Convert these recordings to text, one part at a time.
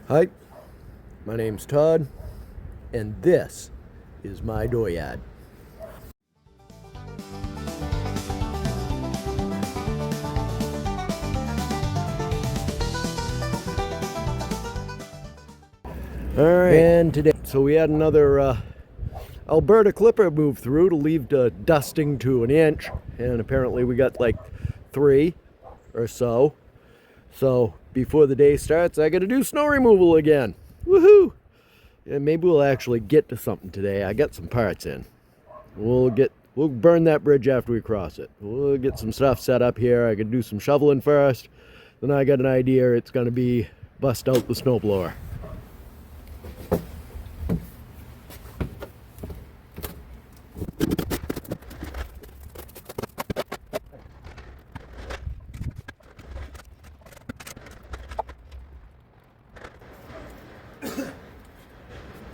Hi, my name's Todd, and this is my dooryard. Alright, and today, so we had another Alberta clipper move through to leave the dusting to an inch, and apparently we got like 3 or so. So before the day starts, I gotta do snow removal again. Woohoo! And maybe we'll actually get to something today. I got some parts in. We'll burn that bridge after we cross it. We'll get some stuff set up here. I can do some shoveling first. Then I got an idea. It's gonna be bust out the snowblower.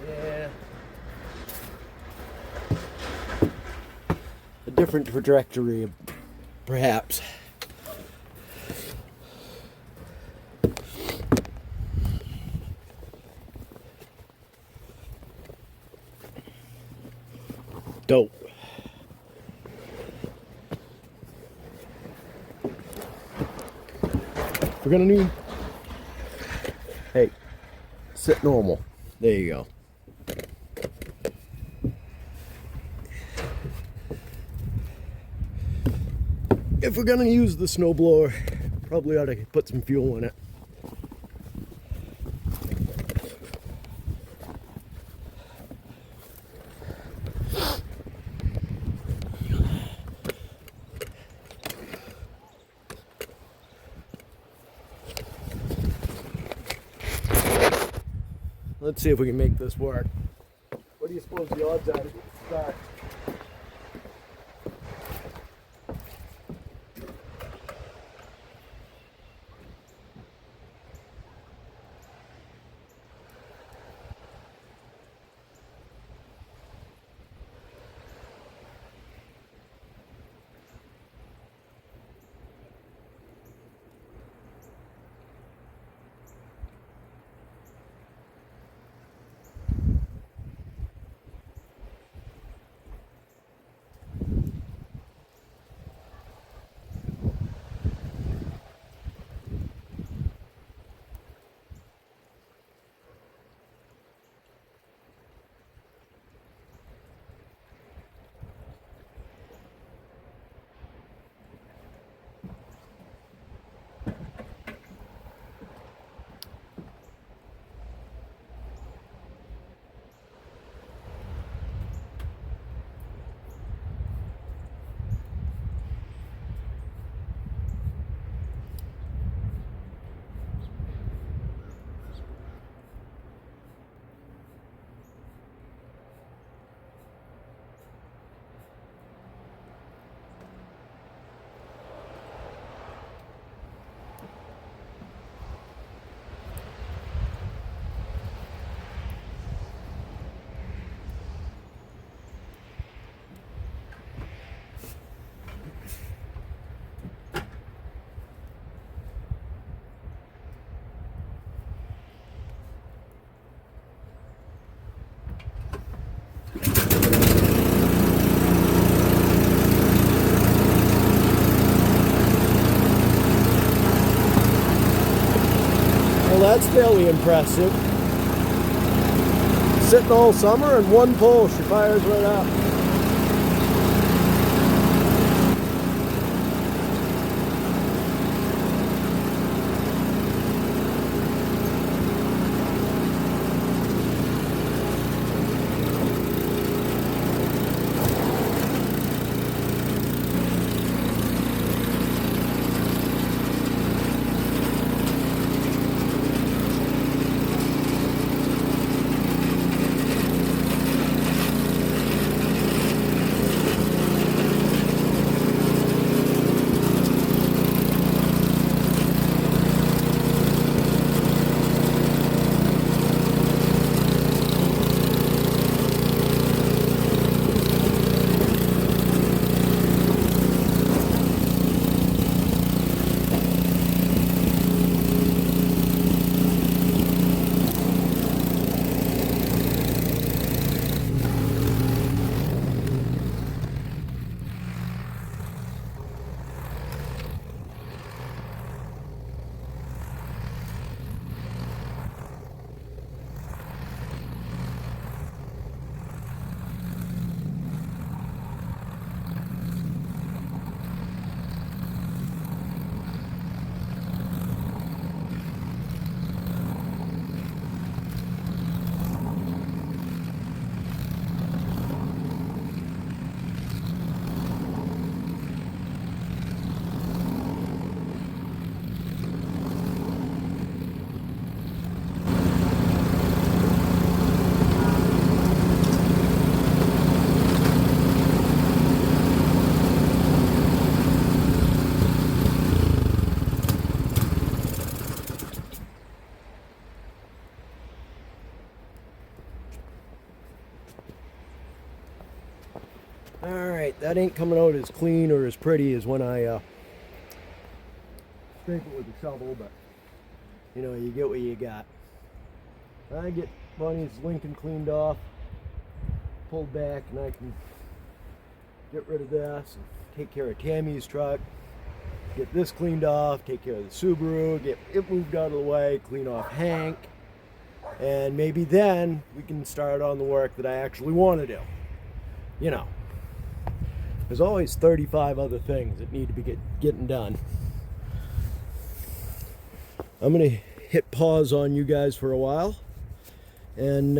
Yeah. A different trajectory, perhaps. Dope. We're gonna need. Hey, sit normal. There you go. If we're gonna use the snowblower, probably ought to put some fuel in it. Let's see if we can make this work. What do you suppose the odds are to get the start? Well, that's fairly impressive. Sitting all summer and one pull, she fires right up. Alright, that ain't coming out as clean or as pretty as when I scrape it with a shovel, but you know, you get what you got. I get Bonnie's Lincoln cleaned off, pulled back, and I can get rid of this and take care of Tammy's truck, get this cleaned off, take care of the Subaru, get it moved out of the way, clean off Hank, and maybe then we can start on the work that I actually want to do. You know, there's always 35 other things that need to be getting done. I'm going to hit pause on you guys for a while, and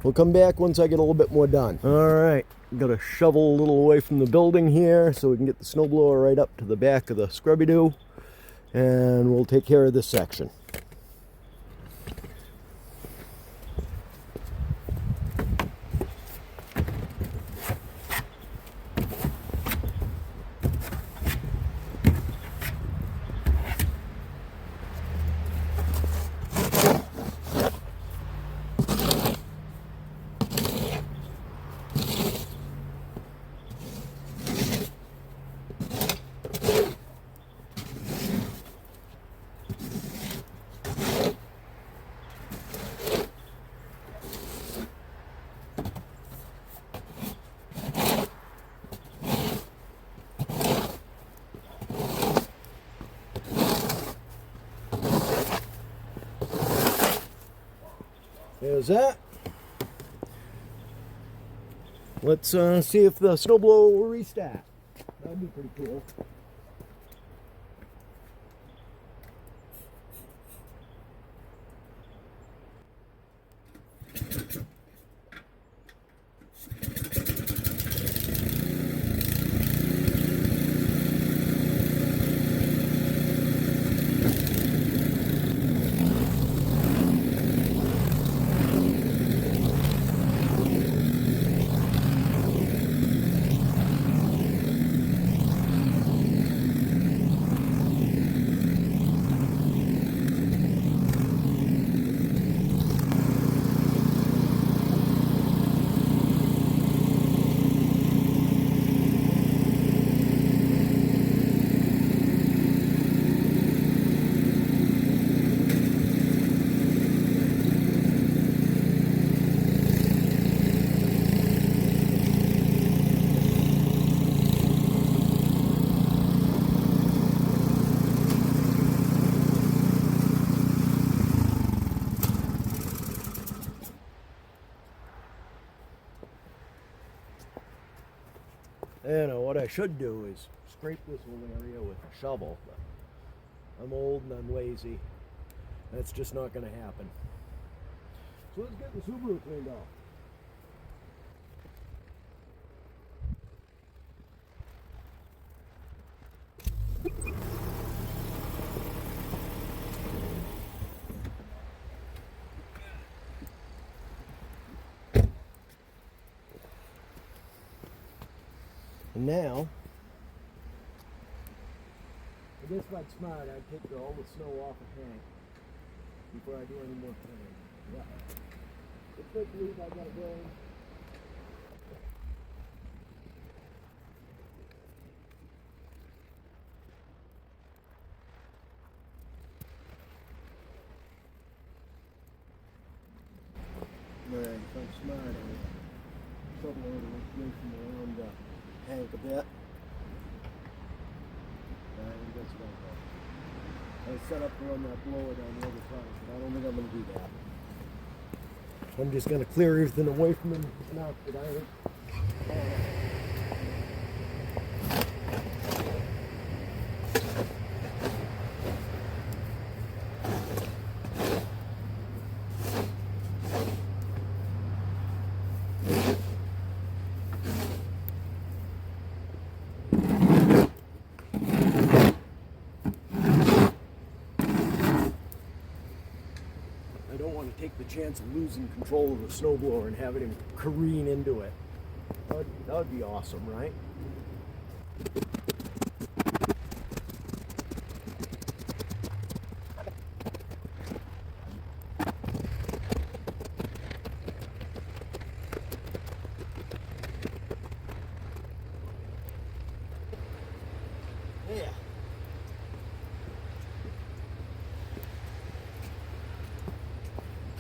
we'll come back once I get a little bit more done. Alright, got to shovel a little away from the building here so we can get the snowblower right up to the back of the scrubby-doo, and we'll take care of this section. There's that. Let's see if the snowblower will restart. That'd be pretty cool. You know, what I should do is scrape this whole area with a shovel, but I'm old and I'm lazy. That's just not going to happen. So let's get the Subaru cleaned off. And now, I guess if I'd smart, I'd take all the snow off of Hank before I do any more cleaning. Yeah. It's quick leave I gotta go. Alright, if I'm smart, I'll shovel all the information around Hank a bit. I think that's about that. I set up to run that blower down the other side, but I don't think I'm going to do that. I'm just going to clear everything away from him now that I don't want to take the chance of losing control of the snowblower and having him careen into it. That would be awesome, right?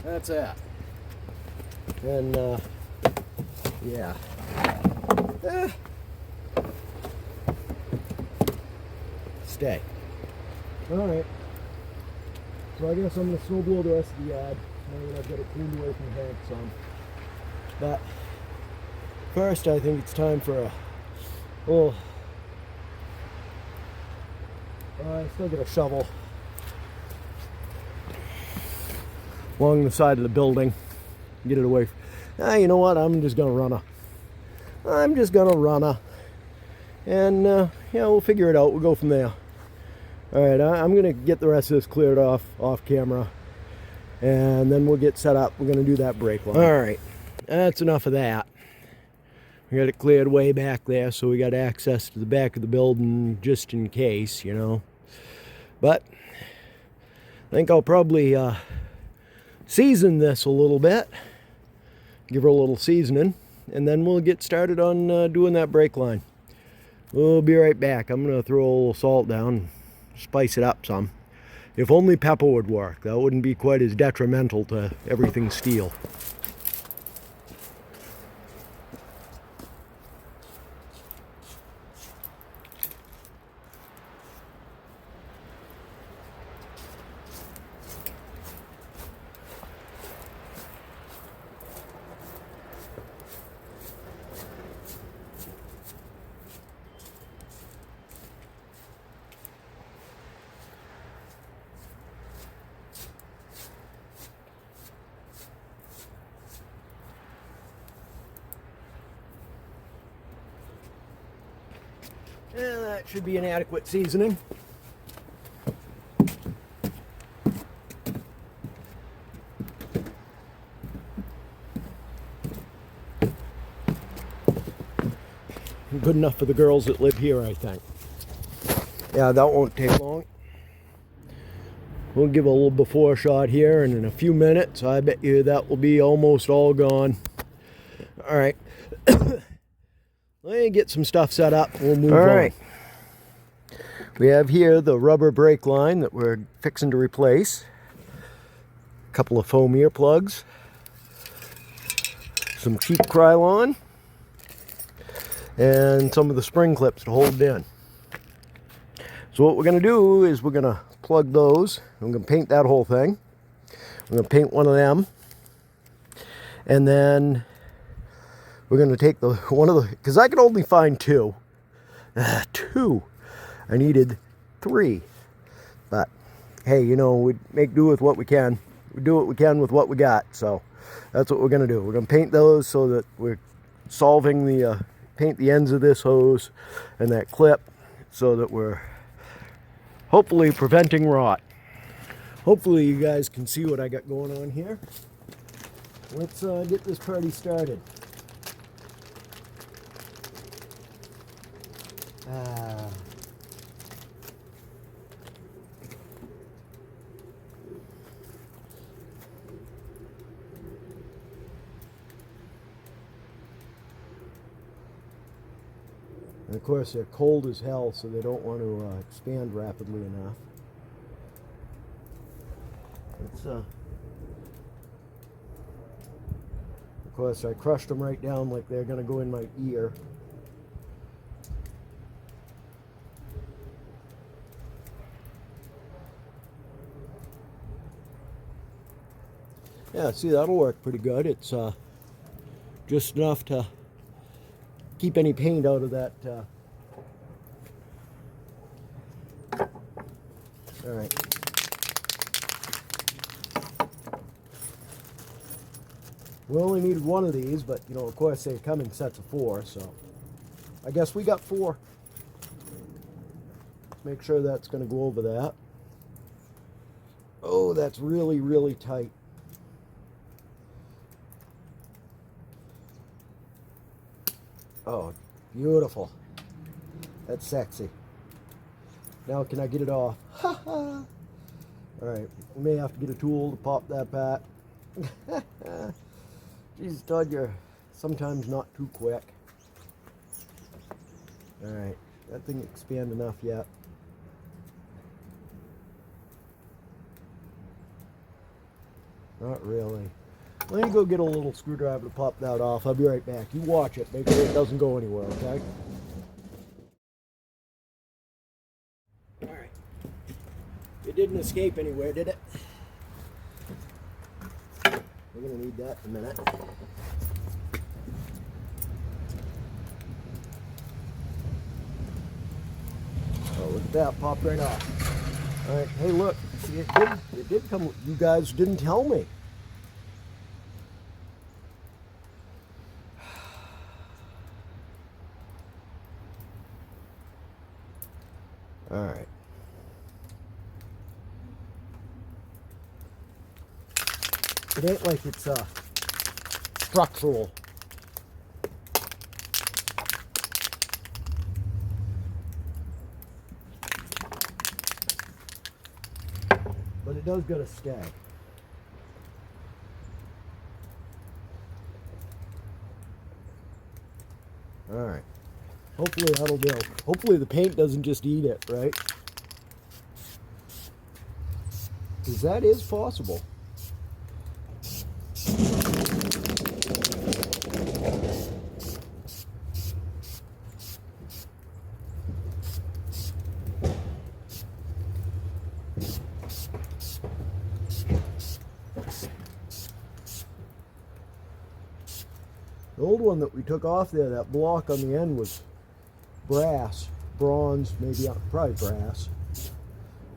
That's that. And yeah. Stay. Alright. So I guess I'm going to snow blow the rest of the yard now that I've got it cleaned away from the bank some. But first I think it's time for a little... I still got a shovel along the side of the building. Get it away. You know what? I'm just going to run a. And yeah, we'll figure it out. We'll go from there. Alright, I'm going to get the rest of this cleared off camera. And then we'll get set up. We're going to do that brake line. Alright, that's enough of that. We got it cleared way back there, so we got access to the back of the building just in case, you know. But I think I'll probably season this a little bit. Give her a little seasoning. And then we'll get started on doing that brake line. We'll be right back. I'm going to throw a little salt down, spice it up some. If only pepper would work. That wouldn't be quite as detrimental to everything steel. And that should be an adequate seasoning. Good enough for the girls that live here, I think. Yeah, that won't take long. We'll give a little before shot here, and in a few minutes, I bet you that will be almost all gone. All right. Let me get some stuff set up. We'll move on. All right. We have here the rubber brake line that we're fixing to replace. A couple of foam earplugs. Some cheap Krylon. And some of the spring clips to hold it in. So what we're going to do is we're going to plug those. I'm going to paint that whole thing. I'm going to paint one of them. And then we're going to take because I could only find two. Two. I needed three. But hey, you know, we make do with what we can. We do what we can with what we got. So that's what we're going to do. We're going to paint those so that we're solving the paint the ends of this hose and that clip so that we're hopefully preventing rot. Hopefully you guys can see what I got going on here. Let's get this party started. And of course they're cold as hell, so they don't want to expand rapidly enough. Of course I crushed them right down like they're going to go in my ear. Yeah, see, that'll work pretty good. It's just enough to keep any paint out of that. All right. We only needed one of these, but you know, of course, they come in sets of 4, so I guess we got 4. Make sure that's going to go over that. Oh, that's really, really tight. Oh, beautiful. That's sexy. Now can I get it off? Ha ha! Alright, we may have to get a tool to pop that back. Jeez, Todd, you're sometimes not too quick. Alright, that thing expand enough yet. Not really. Let me go get a little screwdriver to pop that off. I'll be right back. You watch it. Make sure it doesn't go anywhere, okay? Alright. It didn't escape anywhere, did it? We're going to need that in a minute. Oh, look at that. Popped right off. Alright. Hey, look. See, it did come. You guys didn't tell me. Alright. It ain't like it's structural. But it does got to stay. Alright. Hopefully that'll do. Hopefully the paint doesn't just eat it, right? Because that is possible. The old one that we took off there, that block on the end was brass, bronze, maybe probably brass.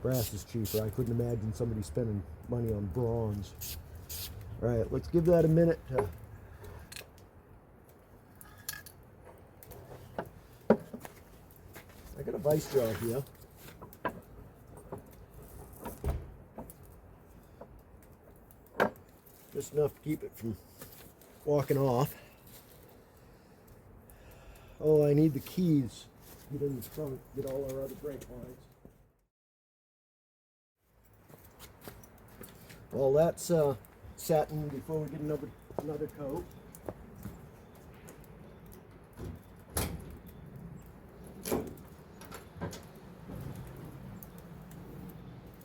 Brass is cheaper. I couldn't imagine somebody spending money on bronze. All right, let's give that a minute to. I got a vice jar here. Just enough to keep it from walking off. Oh, I need the keys. Get in the trunk, get all our other brake lines. Well, that's satin before we get another coat.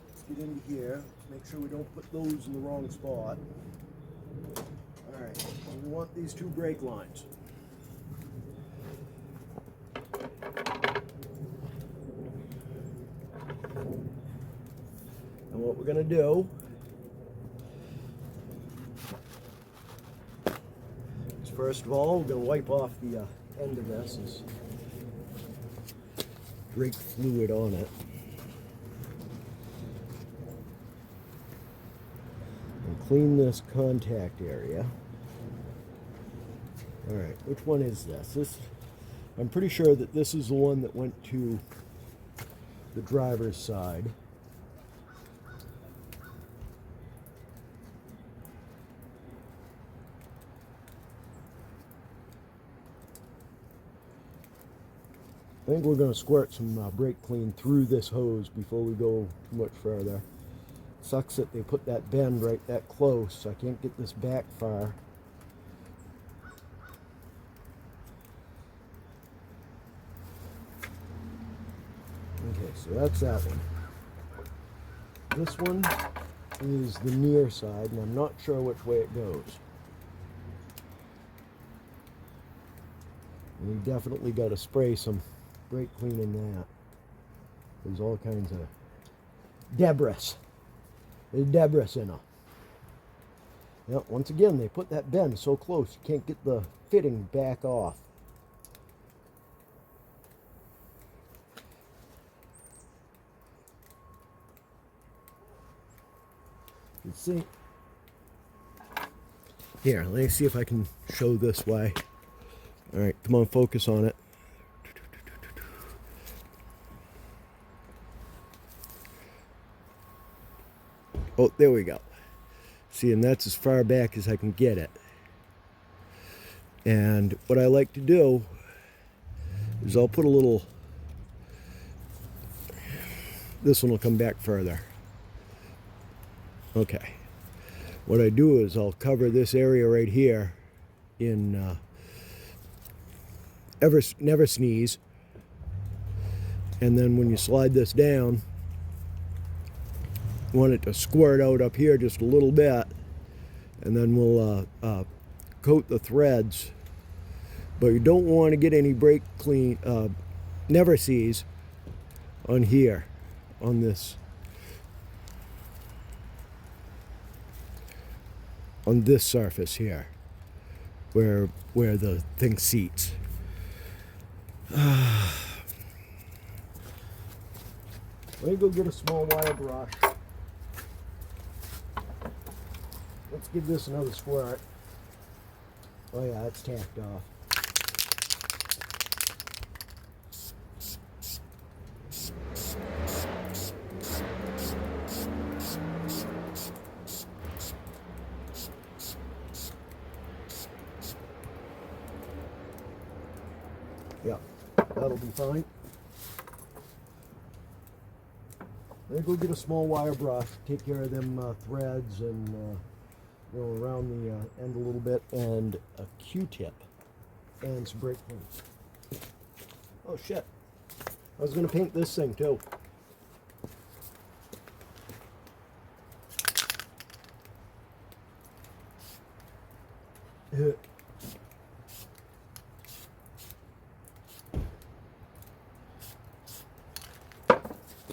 Let's get into here. Make sure we don't put those in the wrong spot. All right, we want these two brake lines. And what we're going to do is, first of all, we're going to wipe off the end of this. There's brake fluid on it. And clean this contact area. All right, which one is this? I'm pretty sure that this is the one that went to the driver's side. I think we're going to squirt some brake clean through this hose before we go much further. Sucks that they put that bend right that close, so I can't get this back far. Okay, so that's that one. This one is the near side, and I'm not sure which way it goes. And we definitely got to spray some brake clean in that. There's all kinds of debris. There's debris in them. Yep, once again, they put that bend so close you can't get the fitting back off. You see? Here, let me see if I can show this way. All right, come on, focus on it. Oh, there we go. See, and that's as far back as I can get it. And what I like to do is I'll put a little, this one will come back further. Okay. What I do is I'll cover this area right here in Never Sneeze. And then when you slide this down, you want it to squirt out up here just a little bit. and then we'll coat the threads. But you don't want to get any brake clean, never sees on here, on this surface here, where the thing seats. Let me go get a small wire brush. Let's give this another squirt. Oh yeah, it's tacked off. Yeah, that'll be fine. Then go get a small wire brush, take care of them threads and around the end a little bit, and a Q-tip and some brake clean. Oh shit! I was gonna paint this thing too.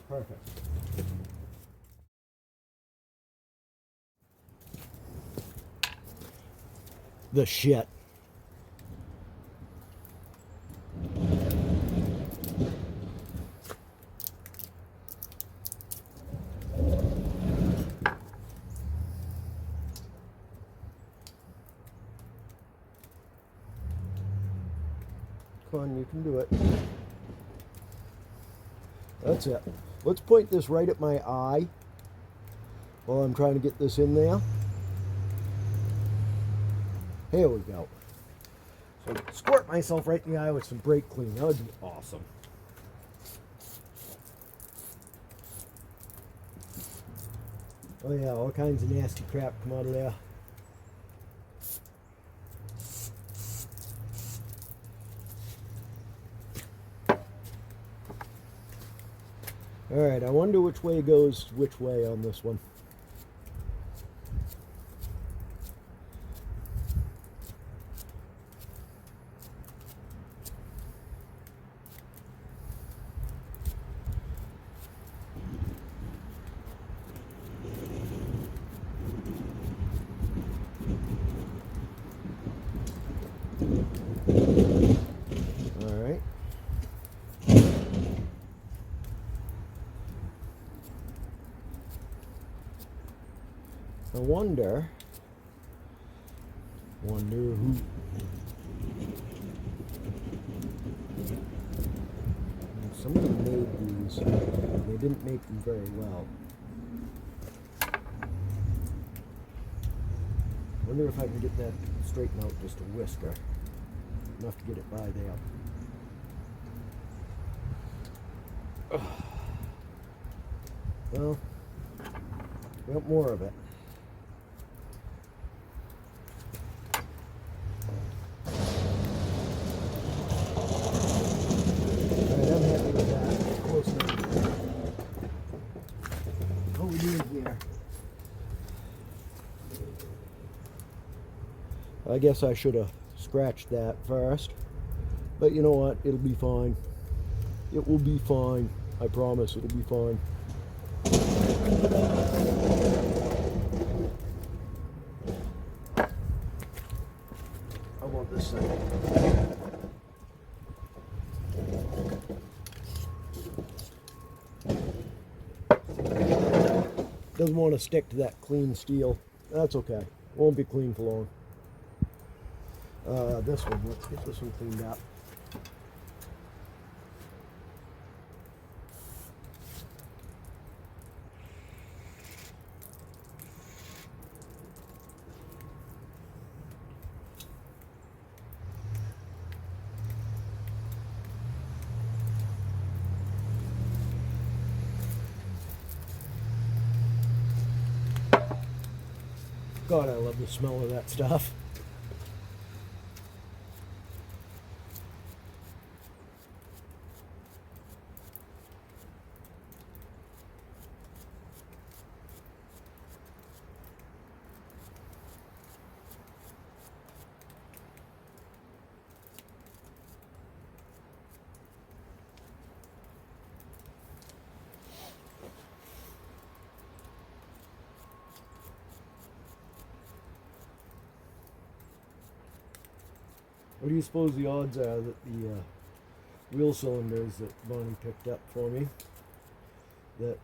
Perfect. The shit. Come on, you can do it. That's it. Let's point this right at my eye while I'm trying to get this in there. Here we go. So squirt myself right in the eye with some brake clean. That would be awesome. Oh yeah, all kinds of nasty crap come out of there. Alright, I wonder which way goes which way on this one. Alright. I wonder who. Somebody made these. They didn't make them very well. Wonder if I can get that straightened out just a whisker. Enough to get it by there. Well, we want more of it. Alright, I'm happy with that. Close enough. What are we doing here? I guess I should have scratched that first. But you know what? It'll be fine. It will be fine. I promise it'll be fine. I want this thing. Doesn't want to stick to that clean steel. That's okay. Won't be clean for long. This one, let's get this one cleaned up. God, I love the smell of that stuff. What do you suppose the odds are that the wheel cylinders that Bonnie picked up for me, that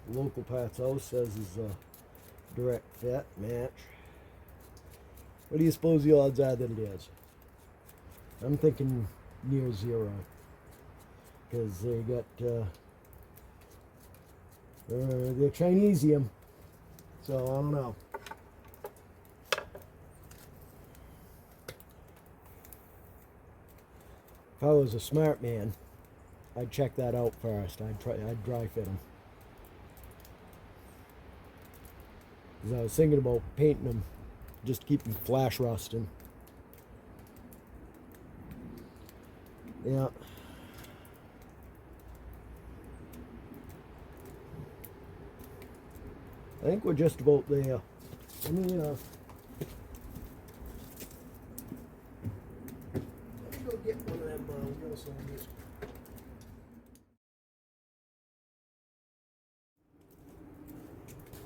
local parts house says is a direct fit match? What do you suppose the odds are that it is? I'm thinking near zero, because they got they're Chinesium, so I don't know. If I was a smart man, I'd check that out first. I'd dry fit them. Because I was thinking about painting them, just to keep them flash rusting. Yeah. I think we're just about there. Let me go get one of them wheel cylinders.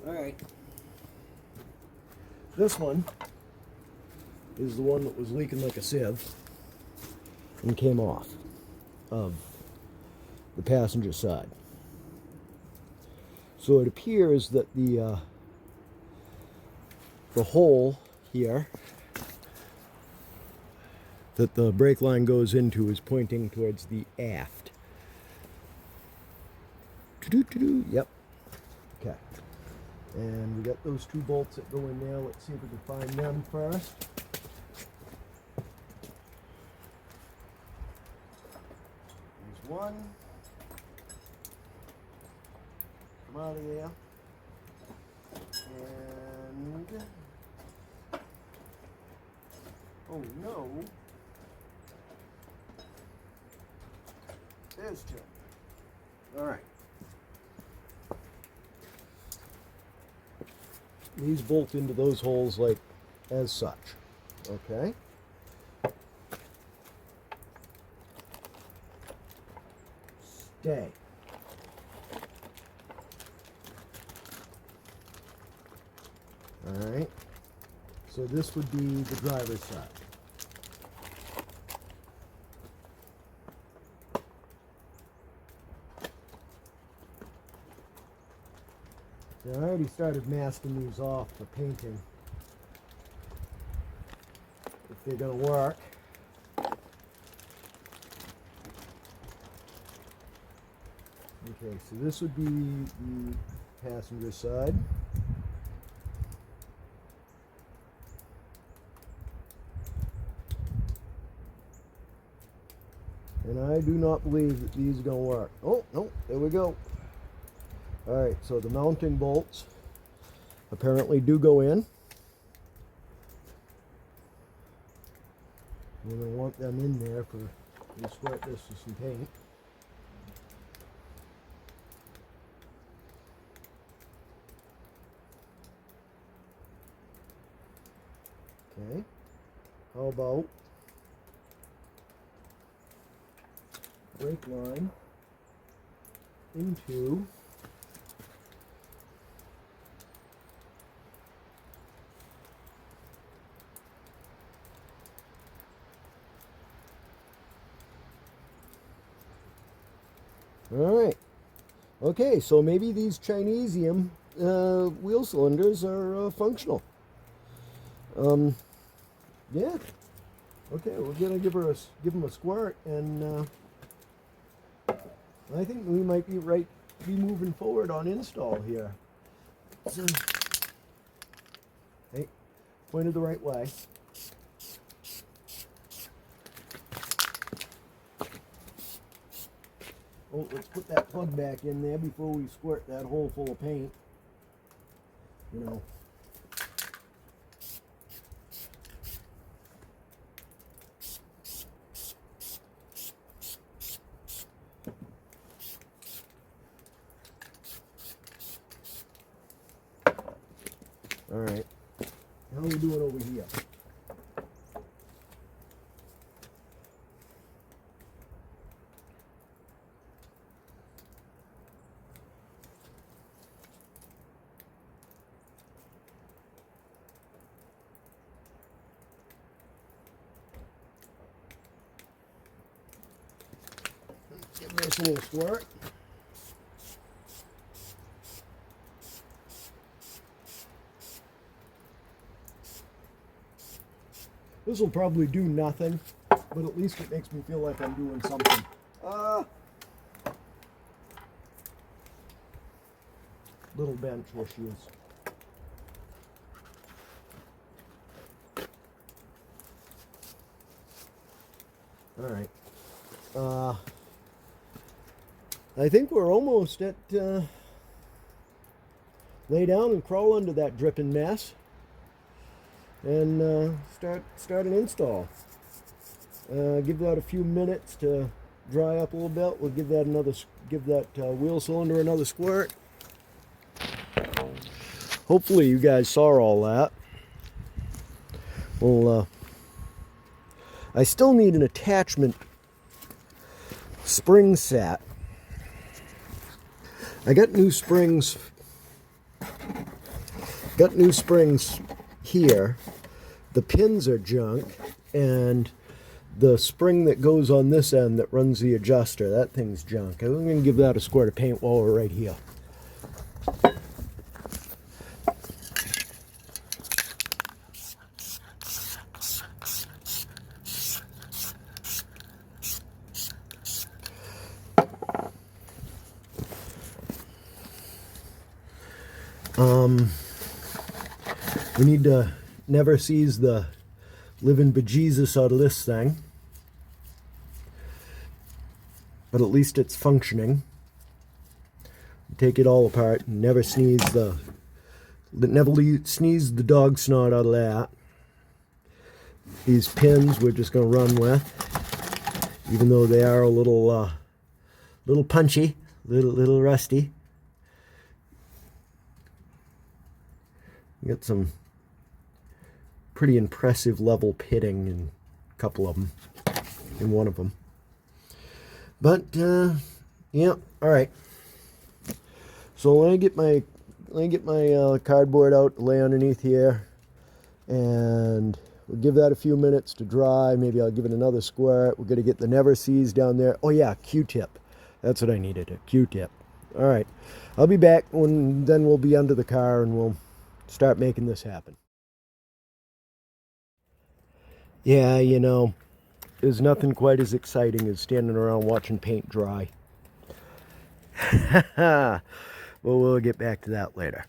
Alright. This one is the one that was leaking like a sieve and came off of the passenger side. So it appears that the hole here that the brake line goes into is pointing towards the aft. Yep. Okay. And we got those two bolts that go in there. Let's see if we can find them first. There's one. Come out of there. And oh no. There's two. All right. These bolt into those holes like as such. Okay. Stay. All right. So this would be the driver's side. I already started masking these off for painting, if they're going to work. Okay, so this would be the passenger side. And I do not believe that these are going to work. Oh, no, there we go. Alright, so the mounting bolts apparently do go in. We're going to want them in there for, we squirt this with some paint. Okay, how about brake line into all right. Okay, so maybe these Chinesium wheel cylinders are functional. Yeah. Okay, we're gonna give them a squirt, and I think we might be moving forward on install here. So, hey, pointed the right way. Oh, let's put that plug back in there before we squirt that hole full of paint. You know. All right. How are we doing over here? this little squirt. This will probably do nothing, but at least it makes me feel like I'm doing something. Little bench issues. All right. I think we're almost at lay down and crawl under that dripping mess and start an install. Give that a few minutes to dry up a little bit. We'll give that wheel cylinder another squirt. Hopefully you guys saw all that. Well, I still need an attachment spring set. I got new springs. Got new springs here. The pins are junk, and the spring that goes on this end that runs the adjuster, that thing's junk. I'm going to give that a squirt of paint while we're right here. We need to never seize the living bejesus out of this thing. But at least it's functioning. Take it all apart and never sneeze the dog snot out of that. These pins we're just going to run with, even though they are a little punchy, little rusty. Got some pretty impressive level pitting in a couple of them, in one of them. But yeah, all right. So let me get my cardboard out, lay underneath here, and we'll give that a few minutes to dry. Maybe I'll give it another squirt. We're gonna get the never sees down there. Oh yeah, Q-tip. That's what I needed, a Q-tip. All right, I'll be back then we'll be under the car and we'll start making this happen. Yeah, you know, there's nothing quite as exciting as standing around watching paint dry. Well, we'll get back to that later.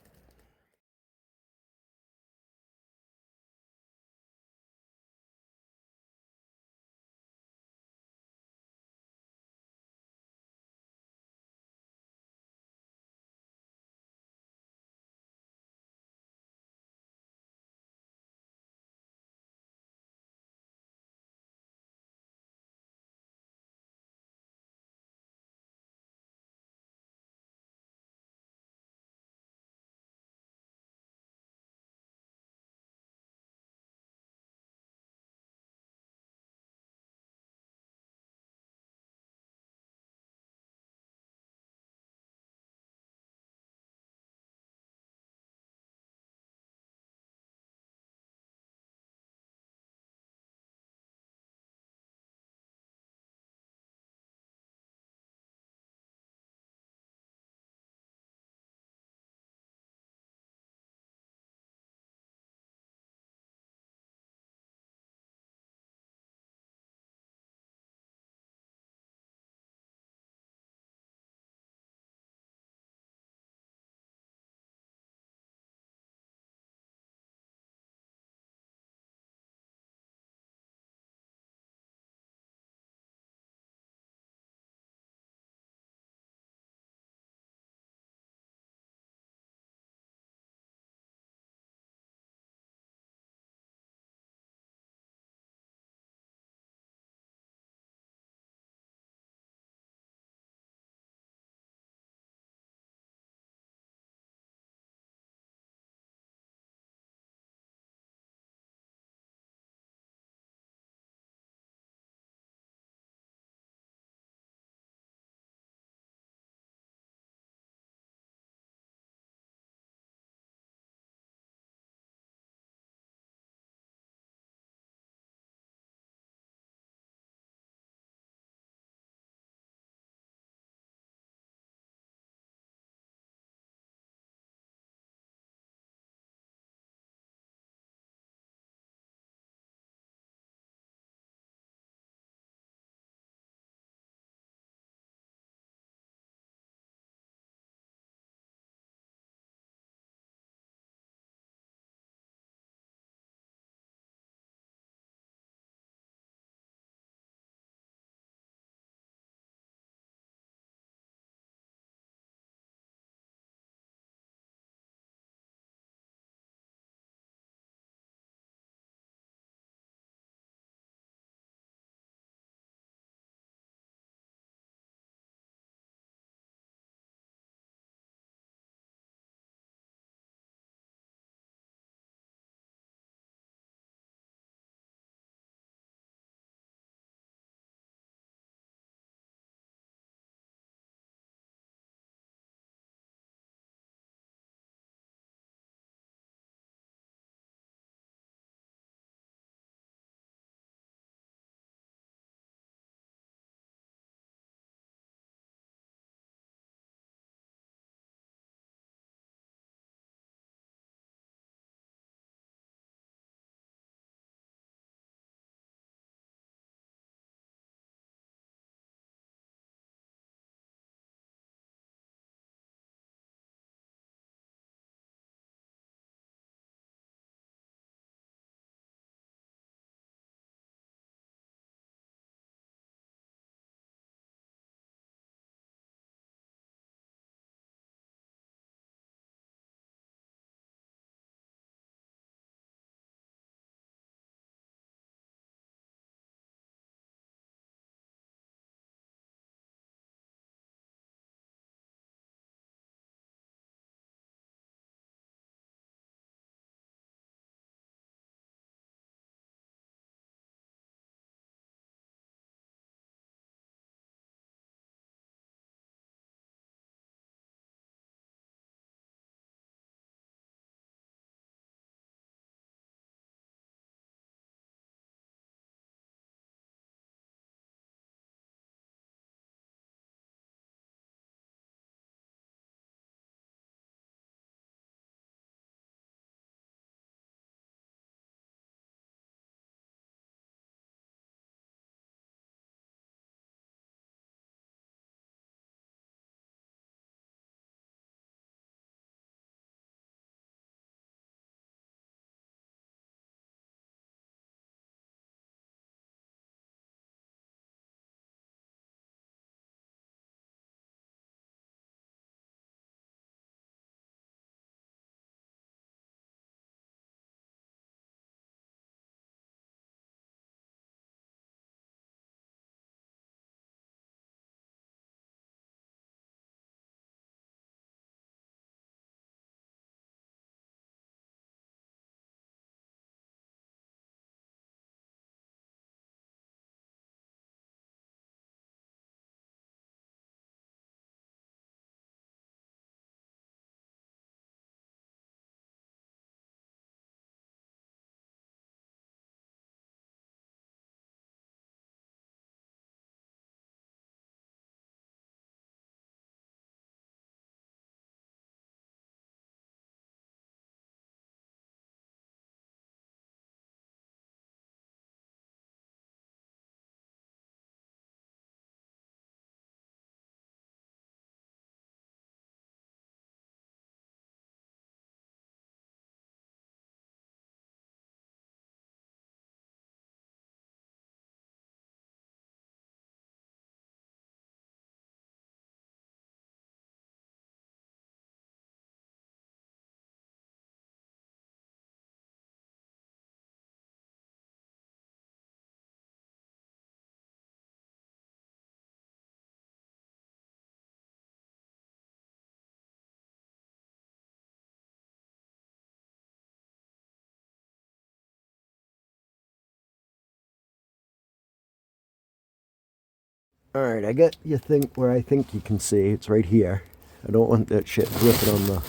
Alright, I got you think where I think you can see. It's right here. I don't want that shit dripping on the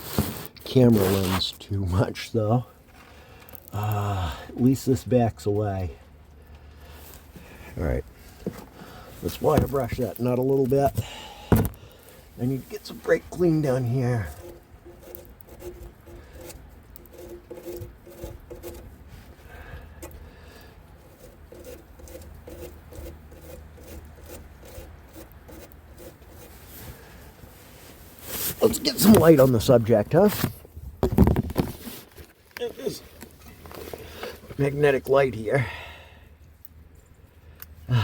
camera lens too much, though. At least this backs away. Alright. Let's wire brush that nut a little bit. I need to get some brake clean down here. Let's get some light on the subject, huh? There's magnetic light here. All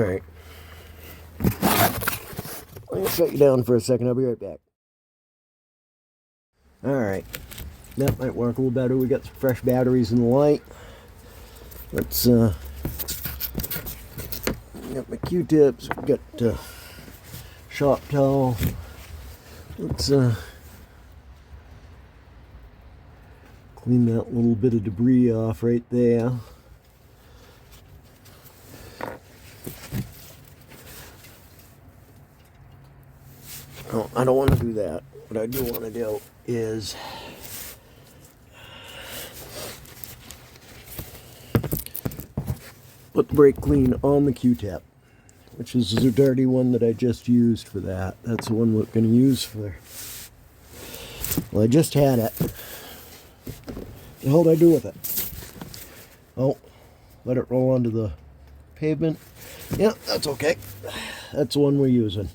right. Let me shut you down for a second. I'll be right back. All right. That might work a little better. We got some fresh batteries in the light. Let's got my Q-tips. We got shop towel. Let's clean that little bit of debris off right there. Oh, I don't want to do that. What I do want to do is put the brake clean on the Q-tip, which is the dirty one that I just used for that. That's the one we're going to use for... Well, I just had it. What the hell did I do with it? Oh, let it roll onto the pavement. Yeah, that's okay. That's the one we're using.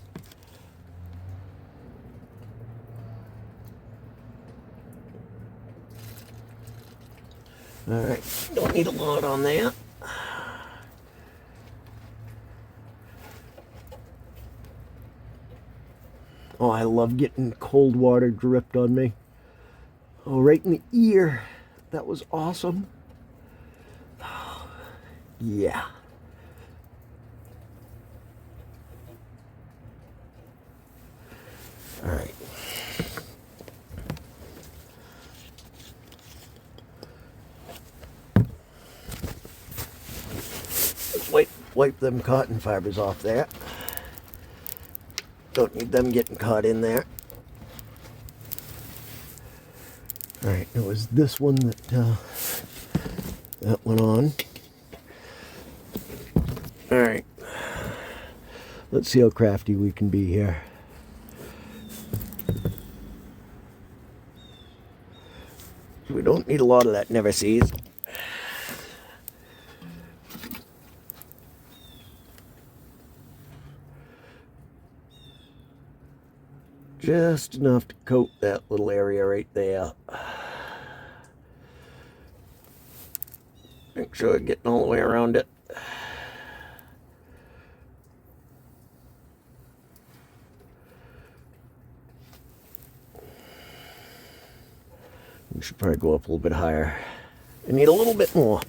Alright, don't need a lot on that. Oh, I love getting cold water dripped on me. Oh, right in the ear. That was awesome. Yeah. All right. Let's wipe them cotton fibers off there. Don't need them getting caught in there. All right, it was this one that went on. All right, let's see how crafty we can be here. We don't need a lot of that never sees. Just enough to coat that little area right there. Make sure I'm getting all the way around it. We should probably go up a little bit higher. I need a little bit more.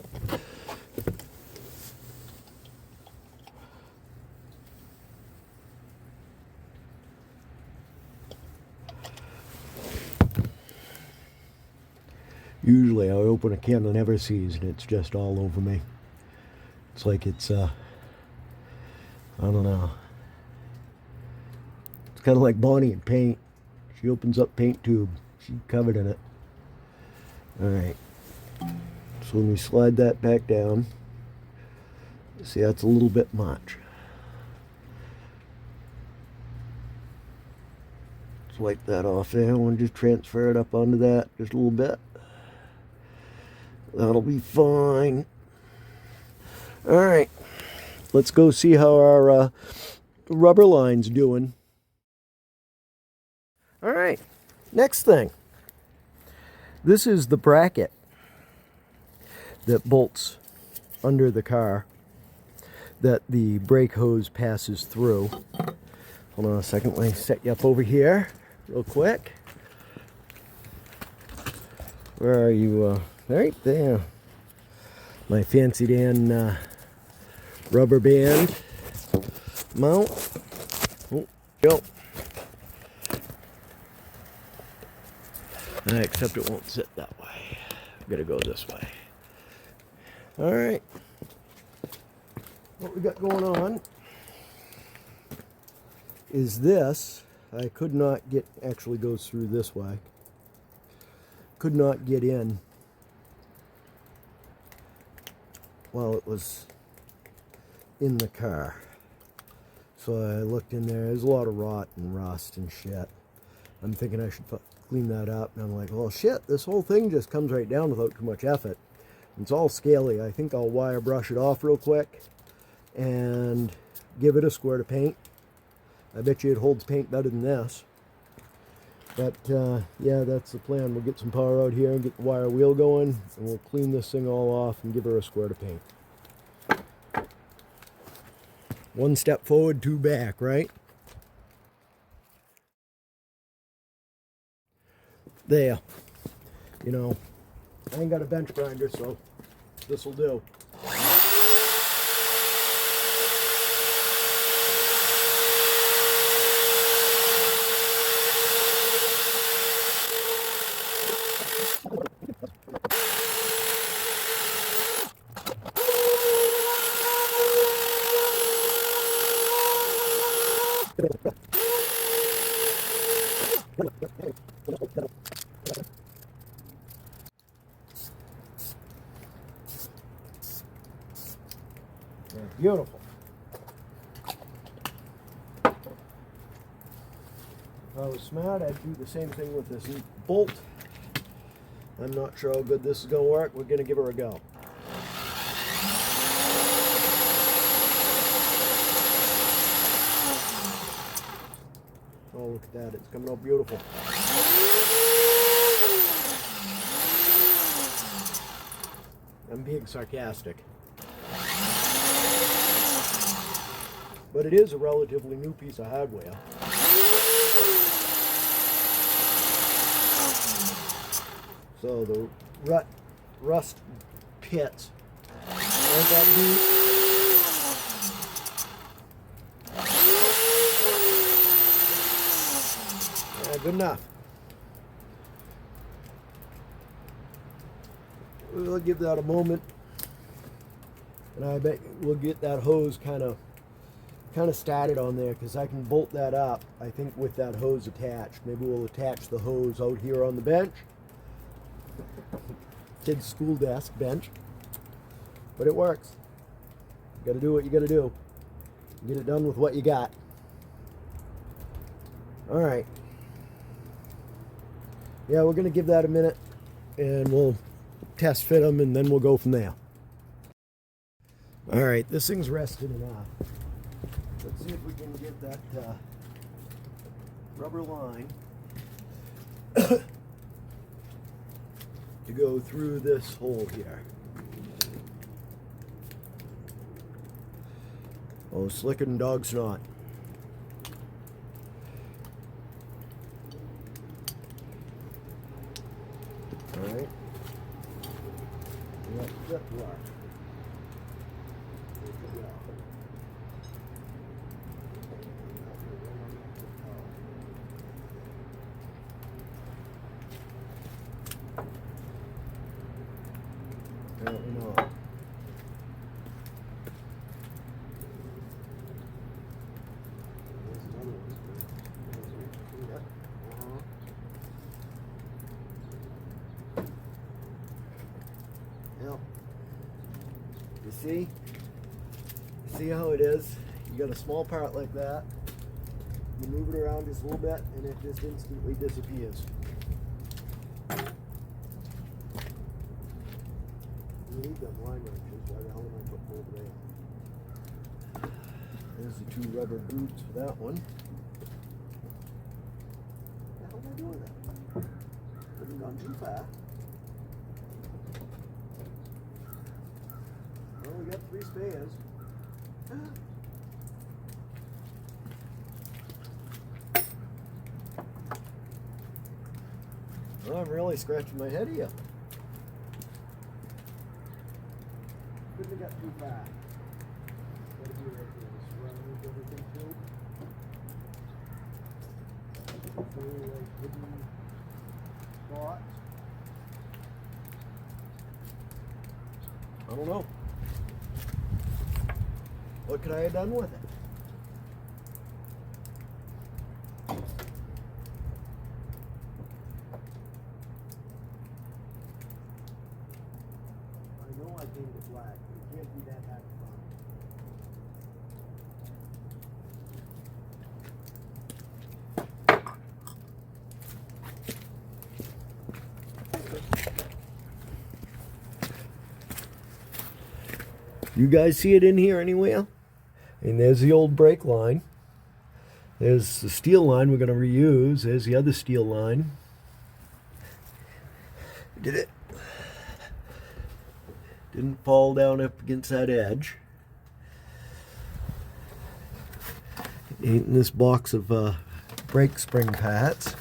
Usually I open a can of never sees and it's just all over me. It's like it's I don't know. It's kind of like Bonnie in paint. She opens up paint tube. She's covered in it. Alright. So when we slide that back down, see, that's a little bit much. Let's wipe that off there. I want to just transfer it up onto that just a little bit. That'll be fine. Alright, let's go see how our rubber line's doing. Alright, next thing. This is the bracket that bolts under the car that the brake hose passes through. Hold on a second, let me set you up over here real quick. Where are you? Right there. My fancy Dan rubber band mount. Oh, go. Except it won't sit that way. Gotta go this way. All right. What we got going on is this. I could not get, actually goes through this way. Could not get in while it was in the car. So I looked in there. There's a lot of rot and rust and shit. I'm thinking I should clean that up. And I'm like, well, shit, this whole thing just comes right down without too much effort. It's all scaly. I think I'll wire brush it off real quick and give it a squirt of paint. I bet you it holds paint better than this. But yeah, that's the plan. We'll get some power out here and get the wire wheel going, and we'll clean this thing all off and give her a squirt of paint. One step forward, two back, right? There. You know, I ain't got a bench grinder, so this will do. Beautiful. If I was smart, I'd do the same thing with this bolt. I'm not sure how good this is going to work. We're going to give her a go. Oh, look at that. It's coming out beautiful. I'm being sarcastic. But it is a relatively new piece of hardware. So the rust pits aren't that deep. Yeah, good enough. We'll give that a moment, and I bet we'll get that hose kind of started on there, because I can bolt that up, I think, with that hose attached. Maybe we'll attach the hose out here on the bench. Kid's school desk bench. But it works. You gotta do what you gotta do. Get it done with what you got. Alright. Yeah, we're gonna give that a minute, and we'll test fit them, and then we'll go from there. Alright, this thing's rested enough. Let's see if we can get that rubber line to go through this hole here. Oh, slicker than dog snot. Alright. We got strip lock. Apparently not. Now, you see? See how it is? You got a small part like that. You move it around just a little bit, and it just instantly disappears. You need them line wrenches. Why the hell am I putting over there? There's the two rubber boots for that one. What the hell am I doing that? Could have gone too far. Well, we got 3 spares. Well, I'm really scratching my head here. Couldn't have got too far. Gotta be right there. Just remove everything too. So, like hidden spots. I don't know. What could I have done with it? I know I painted it black, but it can't be that hard to find. You guys see it in here anywhere? And there's the old brake line. There's the steel line we're going to reuse. There's the other steel line. Did it? Didn't fall down up against that edge. Ain't in this box of brake spring pads.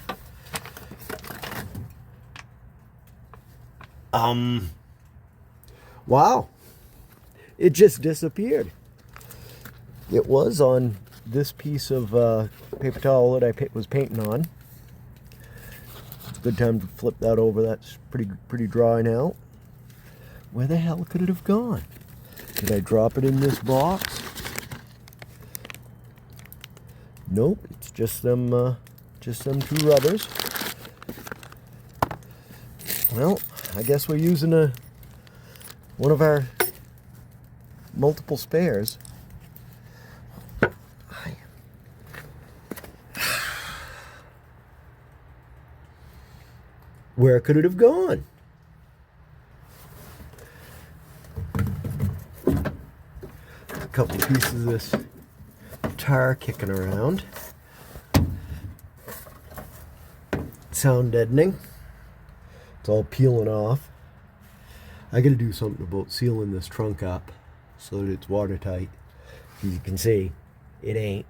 Wow. It just disappeared. It was on this piece of paper towel that I was painting on. It's a good time to flip that over. That's pretty dry now. Where the hell could it have gone? Did I drop it in this box? Nope, it's just them two rubbers. Well, I guess we're using one of our multiple spares. Where could it have gone? A couple pieces of this tar kicking around. Sound deadening. It's all peeling off. I gotta do something about sealing this trunk up so that it's watertight. As you can see, it ain't.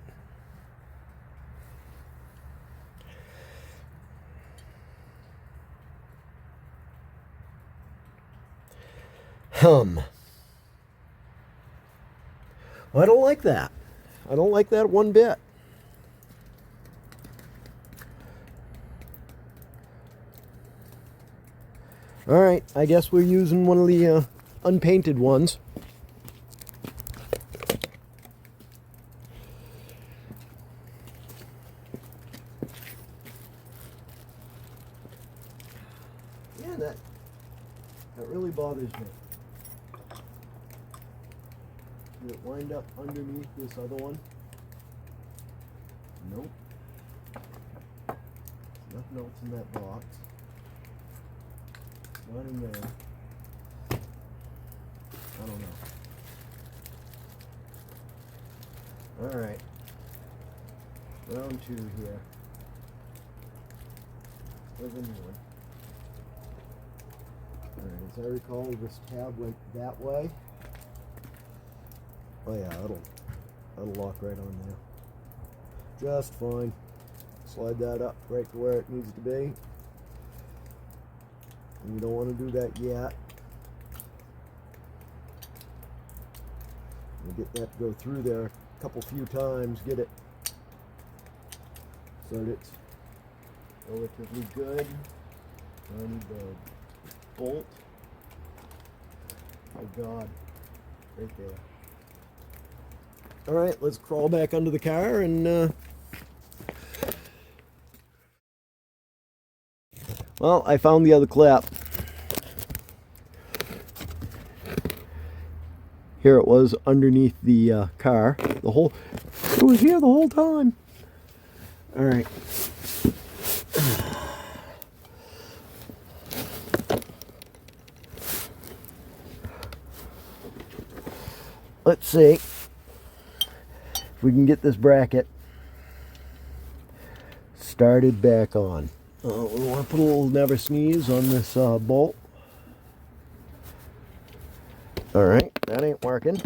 Well, I don't like that. I don't like that one bit. All right, I guess we're using one of the unpainted ones. Yeah, that really bothers me. Did it wind up underneath this other one? Nope. Nothing else in that box. Not in there. I don't know. Alright. Round two here. Where's the new one? Alright, as I recall, this tab went that way. Oh yeah, that'll lock right on there. Just fine. Slide that up right to where it needs to be. And you don't want to do that yet. You get that to go through there a few times, get it so that it's relatively good. I need the bolt. Oh God, right there. All right, let's crawl back under the car and well, I found the other clip. Here it was underneath the car. It was here the whole time. All right. Let's see if we can get this bracket started back on. We want to put a little never sneeze on this bolt. Alright, that ain't working.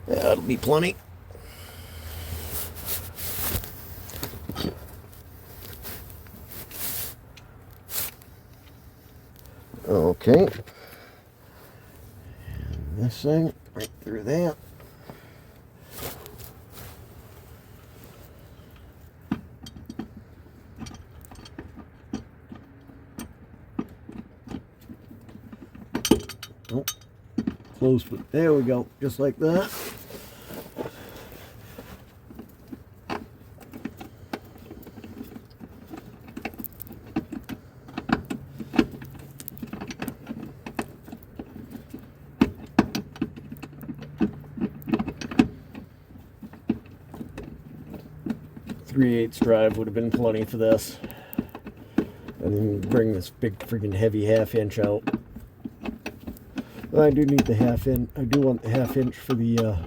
Yeah, that'll be plenty. Okay. And this thing right through that. Oh, close, but there we go, just like that. Three-eighths drive would have been plenty for this. And then bring this big freaking heavy half-inch out. Well, I do need the half-inch. I do want the half-inch for the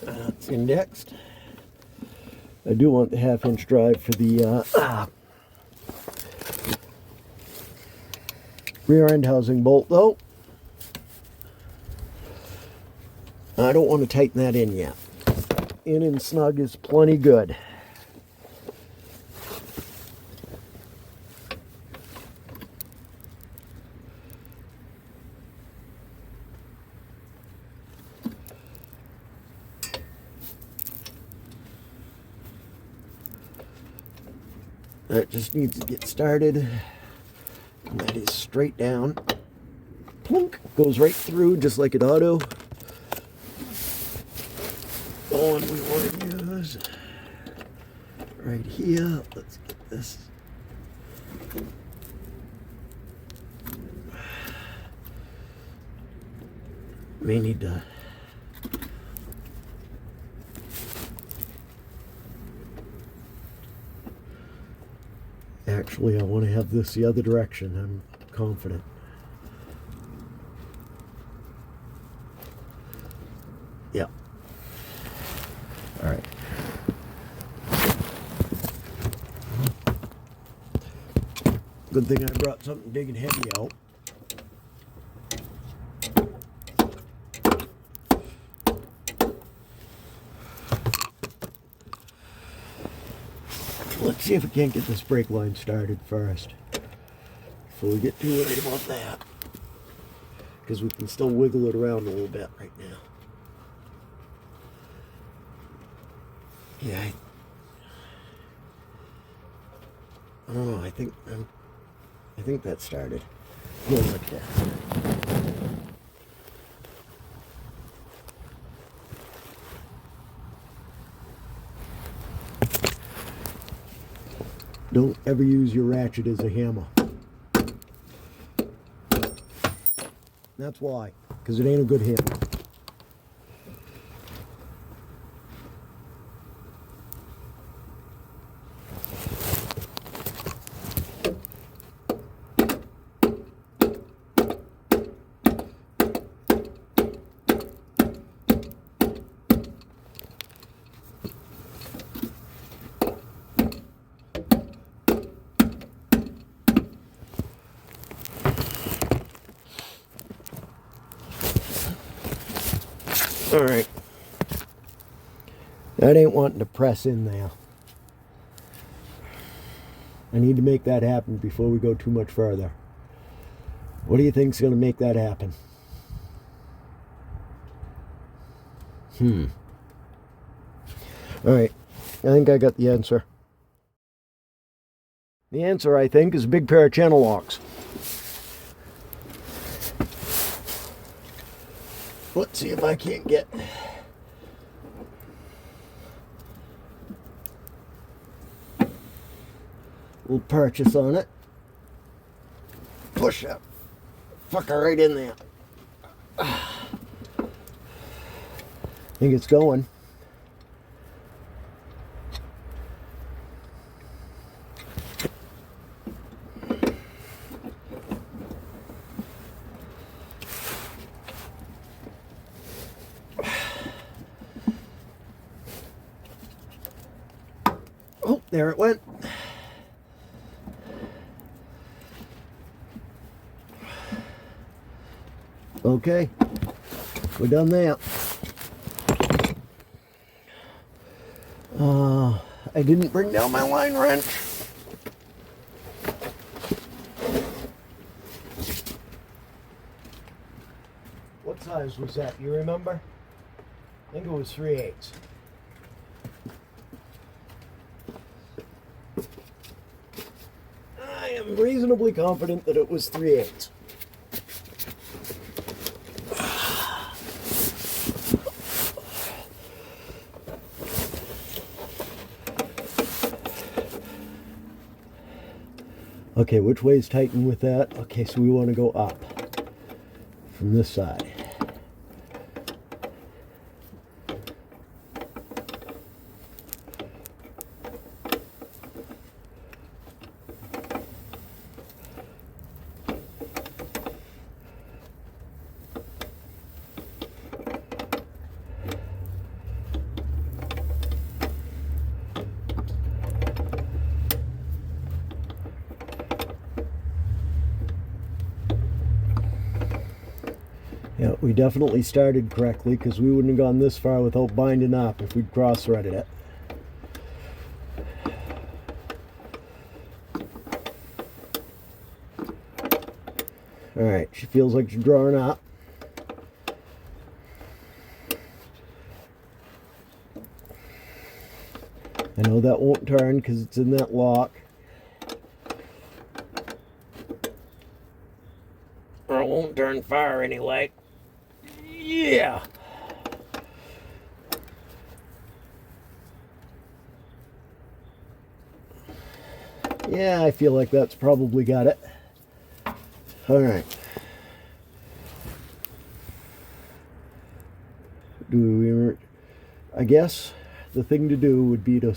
it's indexed. I do want the half-inch drive for the rear end housing bolt, though. I don't want to tighten that in yet. In and snug is plenty good. That just needs to get started. And that is straight down. Plunk. Goes right through just like it ought to. The one we want to use right here. Let's get this. May need to actually, I want to have this the other direction. I'm confident. Yeah. All right. Good thing I brought something big and heavy out. Let's see if we can't get this brake line started first before we get too worried about that, because we can still wiggle it around a little bit right now. Yeah, I don't know. I think that started. Go like that. Don't ever use your ratchet as a hammer. That's why, because it ain't a good hammer. All right. That ain't wanting to press in there. I need to make that happen before we go too much further. What do you think's going to make that happen? All right. I think I got the answer. The answer, I think, is a big pair of channel locks. Let's see if I can't get a little purchase on it. Push that fucker right in there. I think it's going. Oh, there it went. Okay, we're done that. I didn't bring down my line wrench. size was that? You remember? I think it was 3/8. I am reasonably confident that it was 3/8. Okay, which way's tighten with that? Okay, so we want to go up from this side. Yeah, we definitely started correctly because we wouldn't have gone this far without binding up if we'd cross-threaded it. Alright, she feels like she's drawing up. I know that won't turn because it's in that lock. Or it won't turn far anyway. Yeah. Yeah, I feel like that's probably got it. All right. I guess the thing to do would be to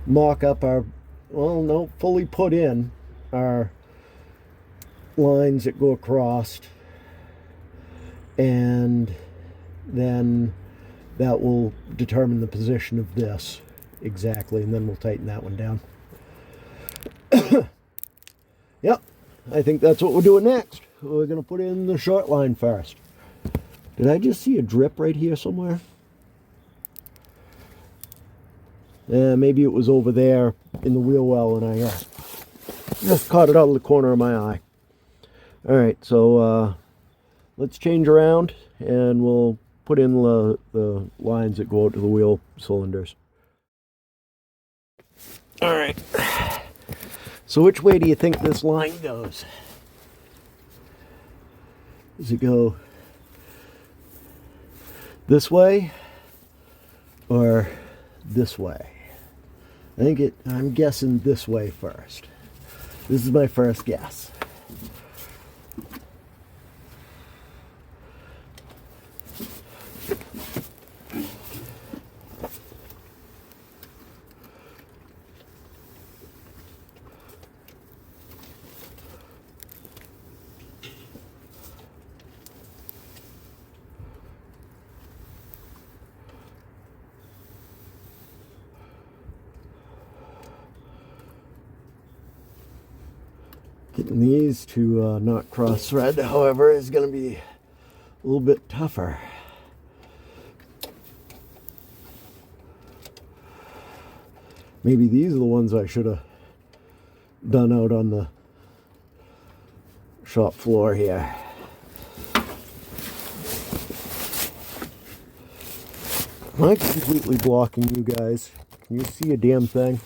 mock up our, well, no, fully put in our lines that go across, and then that will determine the position of this exactly, and then we'll tighten that one down. Yep, I think that's what we're doing next. We're going to put in the short line first. Did I just see a drip right here somewhere? Yeah, maybe it was over there in the wheel well and I just caught it out of the corner of my eye. Alright, so let's change around and we'll put in the lines that go out to the wheel cylinders. Alright, so which way do you think this line goes? Does it go this way or this way? I'm guessing this way first. This is my first guess. Getting these to not cross thread, however, is going to be a little bit tougher. Maybe these are the ones I should have done out on the shop floor here. Am I completely blocking you guys? Can you see a damn thing?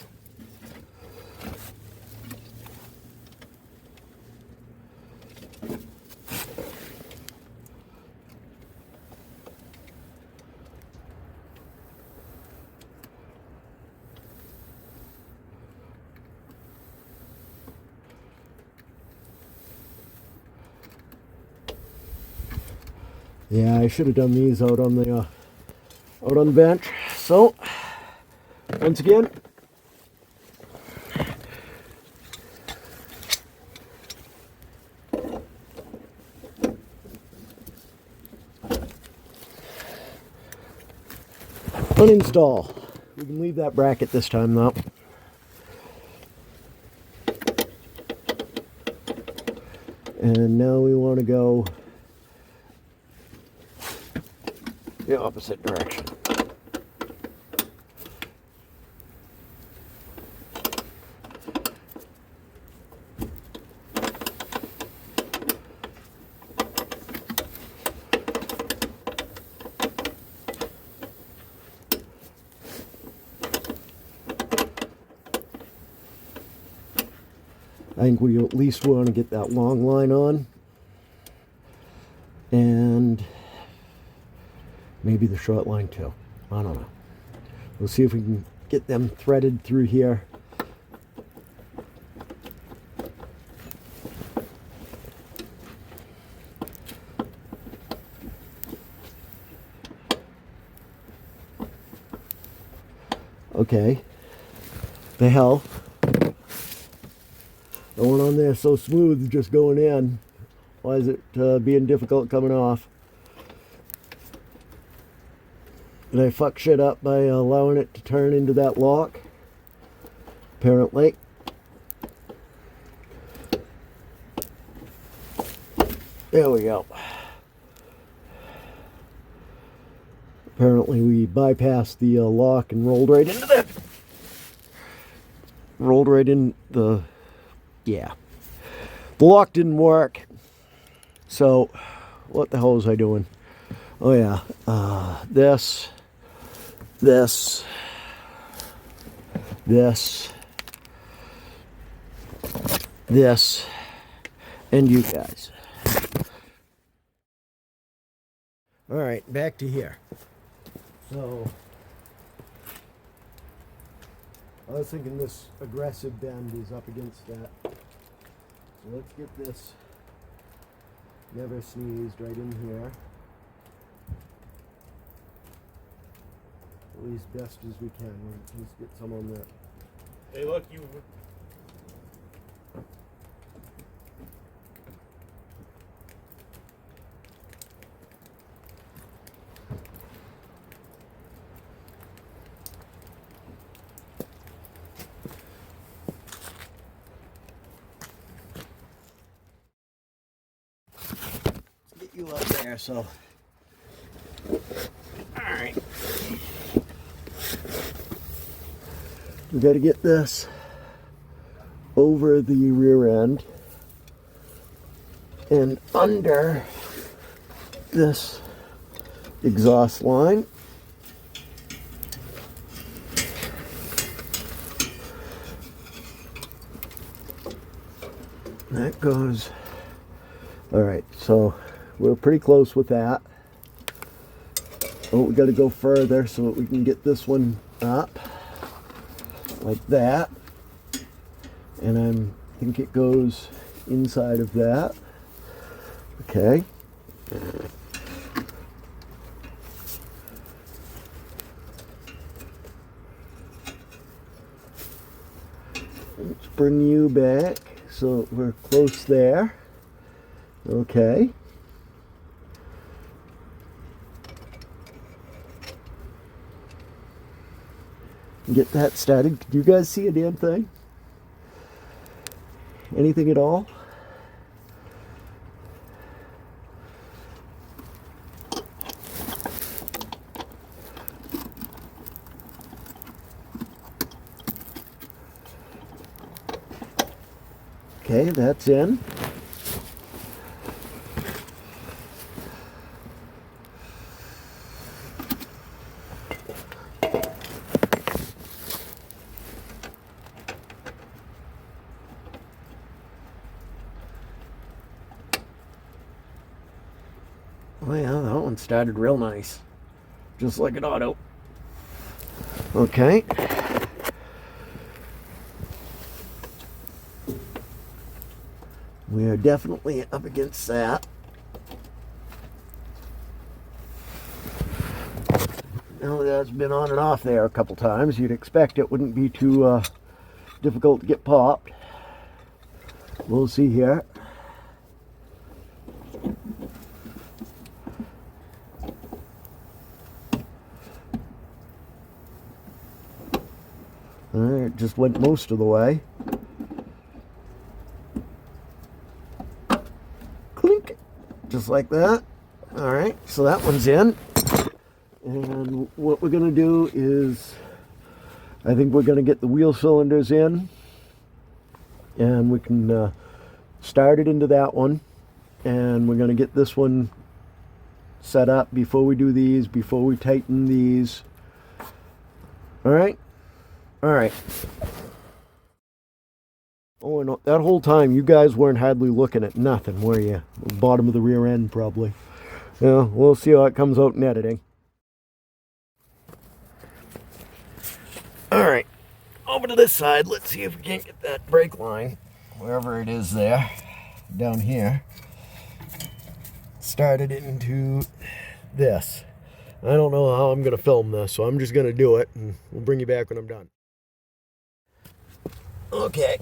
Yeah, I should have done these out on the bench. So, once again, uninstall. We can leave that bracket this time though. And now we want to go the opposite direction. think we at least want to get that long line on. And maybe the short line too. I don't know. We'll see if we can get them threaded through here. Okay. The hell. The one on there so smooth just going in. Why is it being difficult coming off? Did I fuck shit up by allowing it to turn into that lock? Apparently. There we go. Apparently we bypassed the lock and rolled right into that. Rolled right in the... Yeah. The lock didn't work. So, what the hell was I doing? Oh yeah. This, and you guys. Alright, back to here. So, I was thinking this aggressive bend is up against that. So let's get this never sneezed right in here. At least best as we can. Let's get some on that. Hey, look, you. Get you up there, so. Alright. We got to get this over the rear end and under this exhaust line. That goes. All right, so we're pretty close with that. Oh, we got to go further so that we can get this one up like that. And I think it goes inside of that. Okay. Let's bring you back so we're close there. Okay. Get that started. Did you guys see a damn thing? Anything at all? Okay, that's in. Oh yeah, that one started real nice. Just like an auto. Okay. We are definitely up against that. Now that's been on and off there a couple times. You'd expect it wouldn't be too difficult to get popped. We'll see here. Alright, just went most of the way. Clink! Just like that. Alright, so that one's in. And what we're going to do is, I think we're going to get the wheel cylinders in. And we can start it into that one. And we're going to get this one set up before we do these, before we tighten these. Alright? Alright. Oh, and that whole time you guys weren't hardly looking at nothing, were you? The bottom of the rear end, probably. Yeah, we'll see how it comes out in editing. All right, over to this side. Let's see if we can't get that brake line, wherever it is there, down here, started into this. I don't know how I'm going to film this, so I'm just going to do it, and we'll bring you back when I'm done. Okay.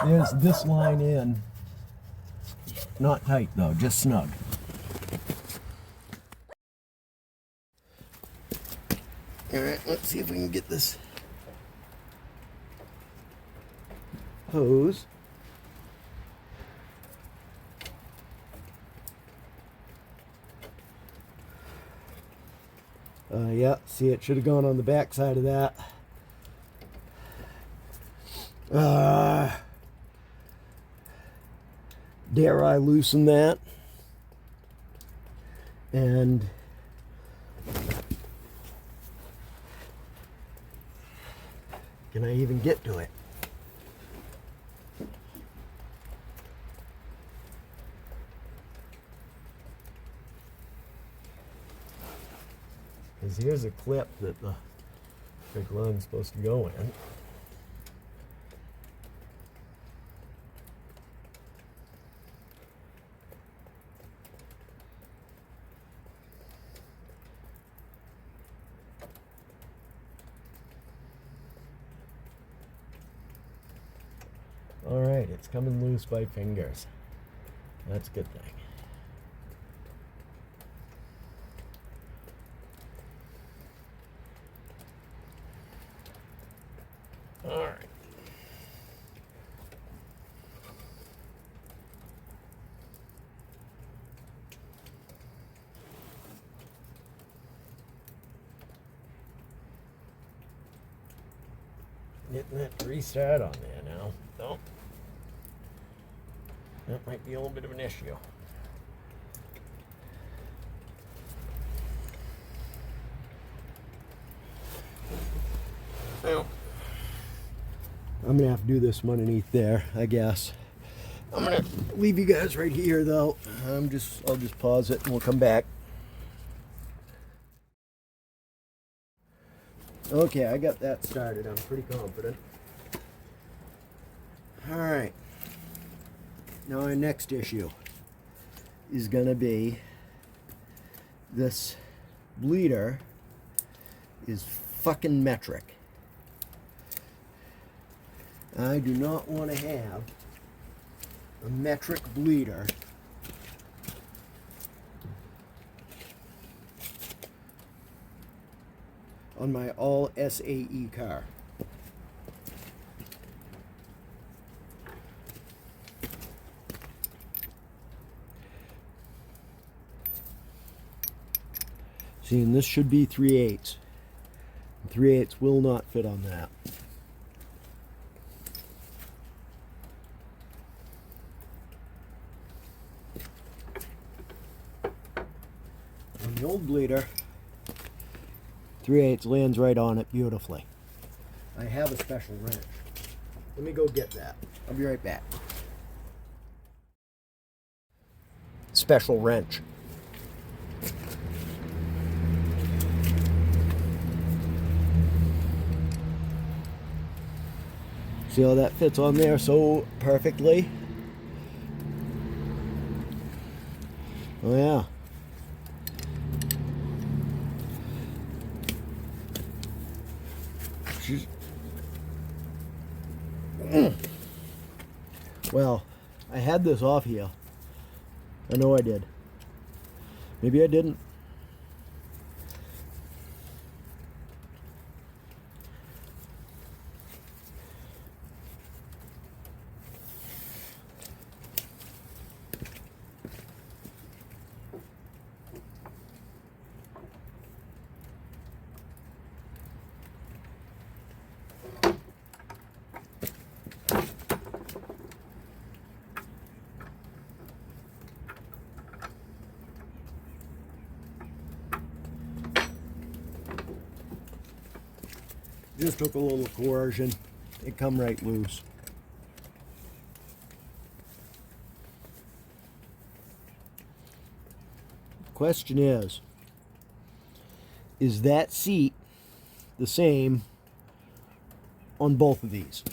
There's this line in. Not tight, though, just snug. All right, let's see if we can get this hose. Yeah, see, it should have gone on the back side of that. Dare I loosen that? And can I even get to it? Because here's a clip that the brake line's supposed to go in. All right, it's coming loose by fingers. That's a good thing. All right. Getting that to restart on there now. Oh. That might be a little bit of an issue. Well, I'm gonna have to do this from underneath there, I guess. I'm gonna leave you guys right here, though. I'll just pause it and we'll come back. Okay, I got that started. I'm pretty confident. All right. Now our next issue is gonna be this bleeder is fucking metric. I do not want to have a metric bleeder on my all SAE car. See, and this should be 3/8. 3/8 will not fit on that. On the old bleeder, 3/8 lands right on it beautifully. I have a special wrench. Let me go get that. I'll be right back. Special wrench. See how that fits on there so perfectly? Oh yeah. Well, I had this off here. I know I did. Maybe I didn't. Just took a little coercion. it come right loose. Question is that seat the same on both of these?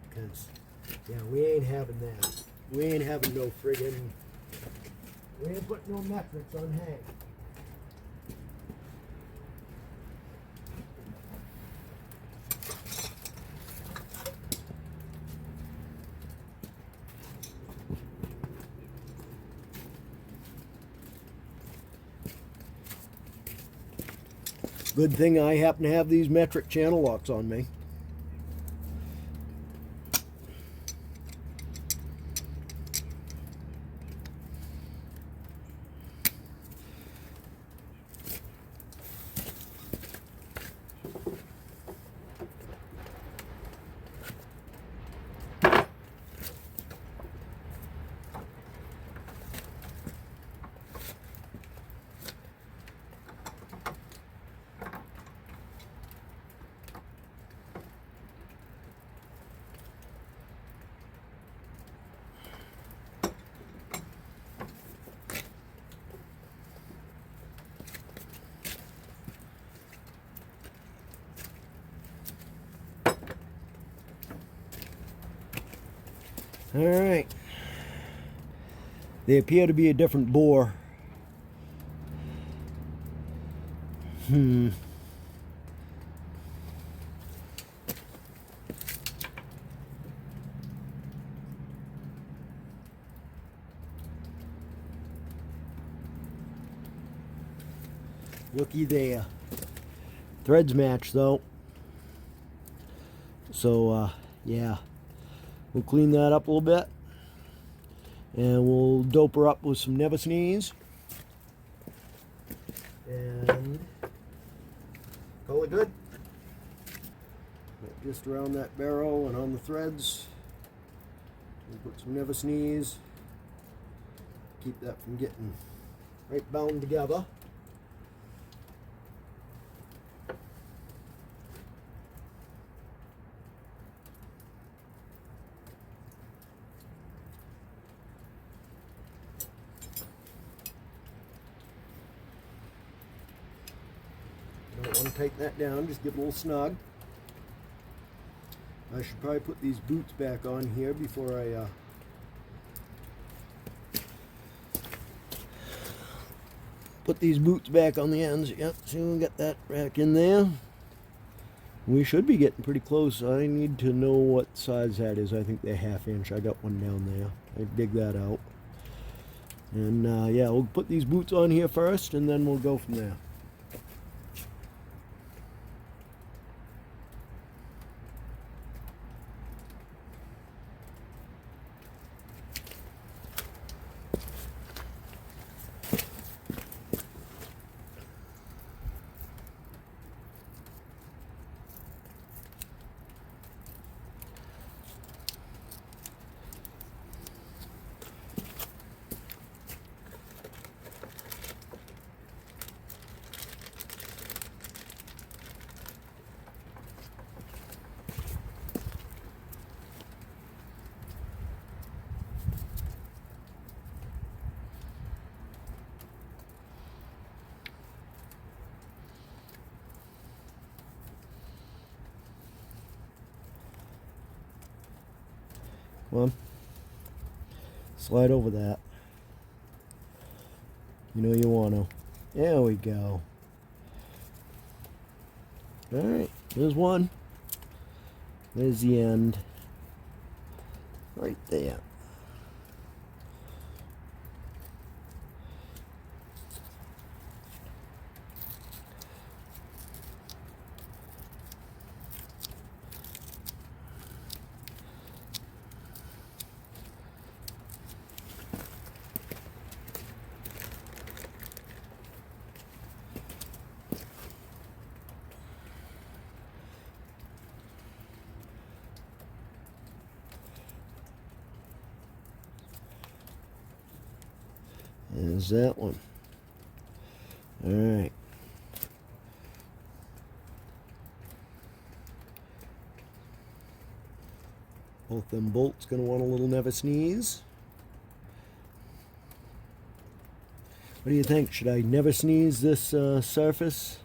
Because, yeah, we ain't having that. We ain't having no friggin', we ain't putting no metrics on Hank. Good thing I happen to have these metric channel locks on me. All right. They appear to be a different bore. Looky there. Threads match though. So yeah. We'll clean that up a little bit. And we'll dope her up with some Never Sneeze. And call it good. Just around that barrel and on the threads. We'll put some Never Sneeze. Keep that from getting right bound together. Don't want to take that down, just get a little snug. I should probably put these boots back on here before I put these boots back on the ends. Yep, see, we'll get that back in there. We should be getting pretty close. I need to know what size that is. I think they're 1/2 inch. I got one down there. I dig that out. And yeah, we'll put these boots on here first and then we'll go from there. Come on. Slide over that. You know you want to. There we go. Alright, there's one. There's the end. Right there. There's that one. All right. Both them bolts gonna want a little never sneeze. What do you think? Should I never sneeze this surface,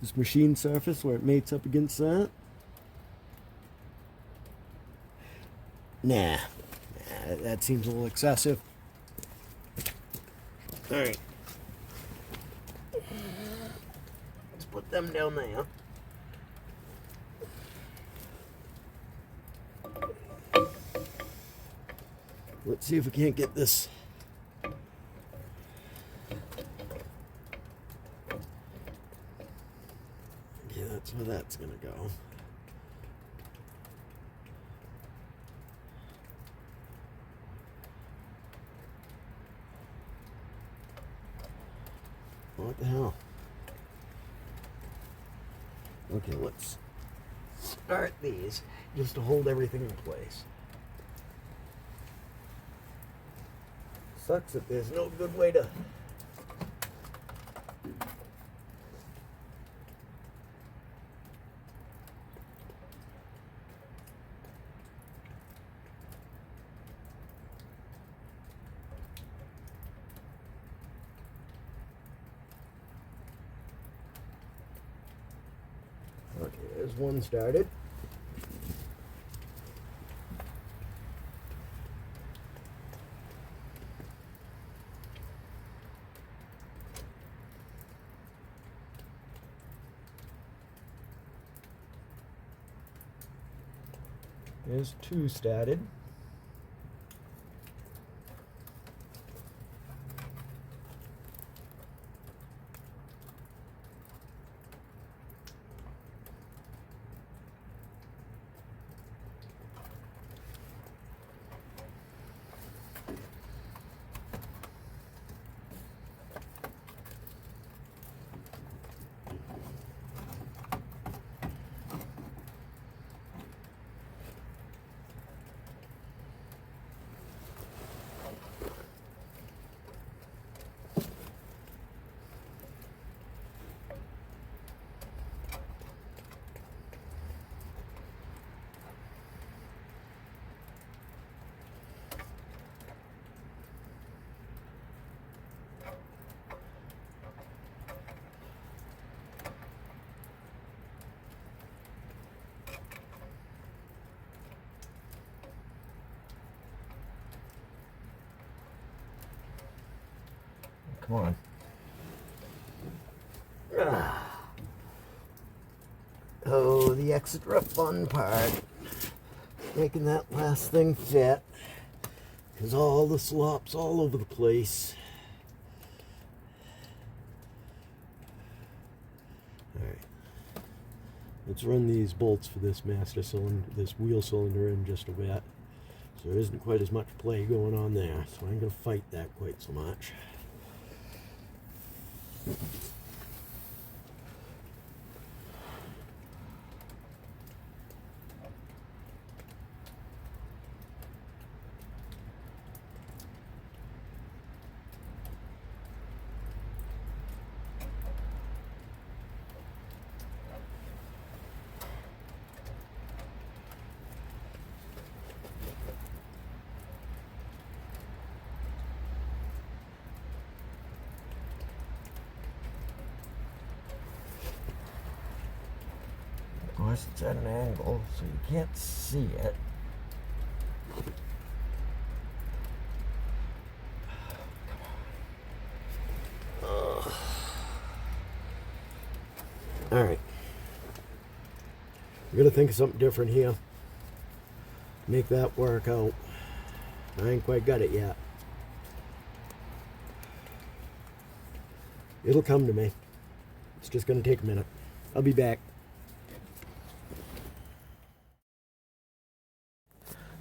this machine surface where it mates up against that? Nah, that seems a little excessive. All right. Let's put them down there. Let's see if we can't get this. Yeah, that's where that's gonna go. What the hell? Okay, let's start these just to hold everything in place. Sucks that there's no good way to okay, there's one started. There's two started. Come on. Oh, the extra fun part. Making that last thing fit. Because all the slop's all over the place. Alright. Let's run these bolts for this master cylinder, this wheel cylinder in just a bit. So there isn't quite as much play going on there. So I ain't going to fight that quite so much. Of course, it's at an angle, so you can't see it. Alright. We're going to think of something different here. Make that work out. I ain't quite got it yet. It'll come to me. It's just going to take a minute. I'll be back.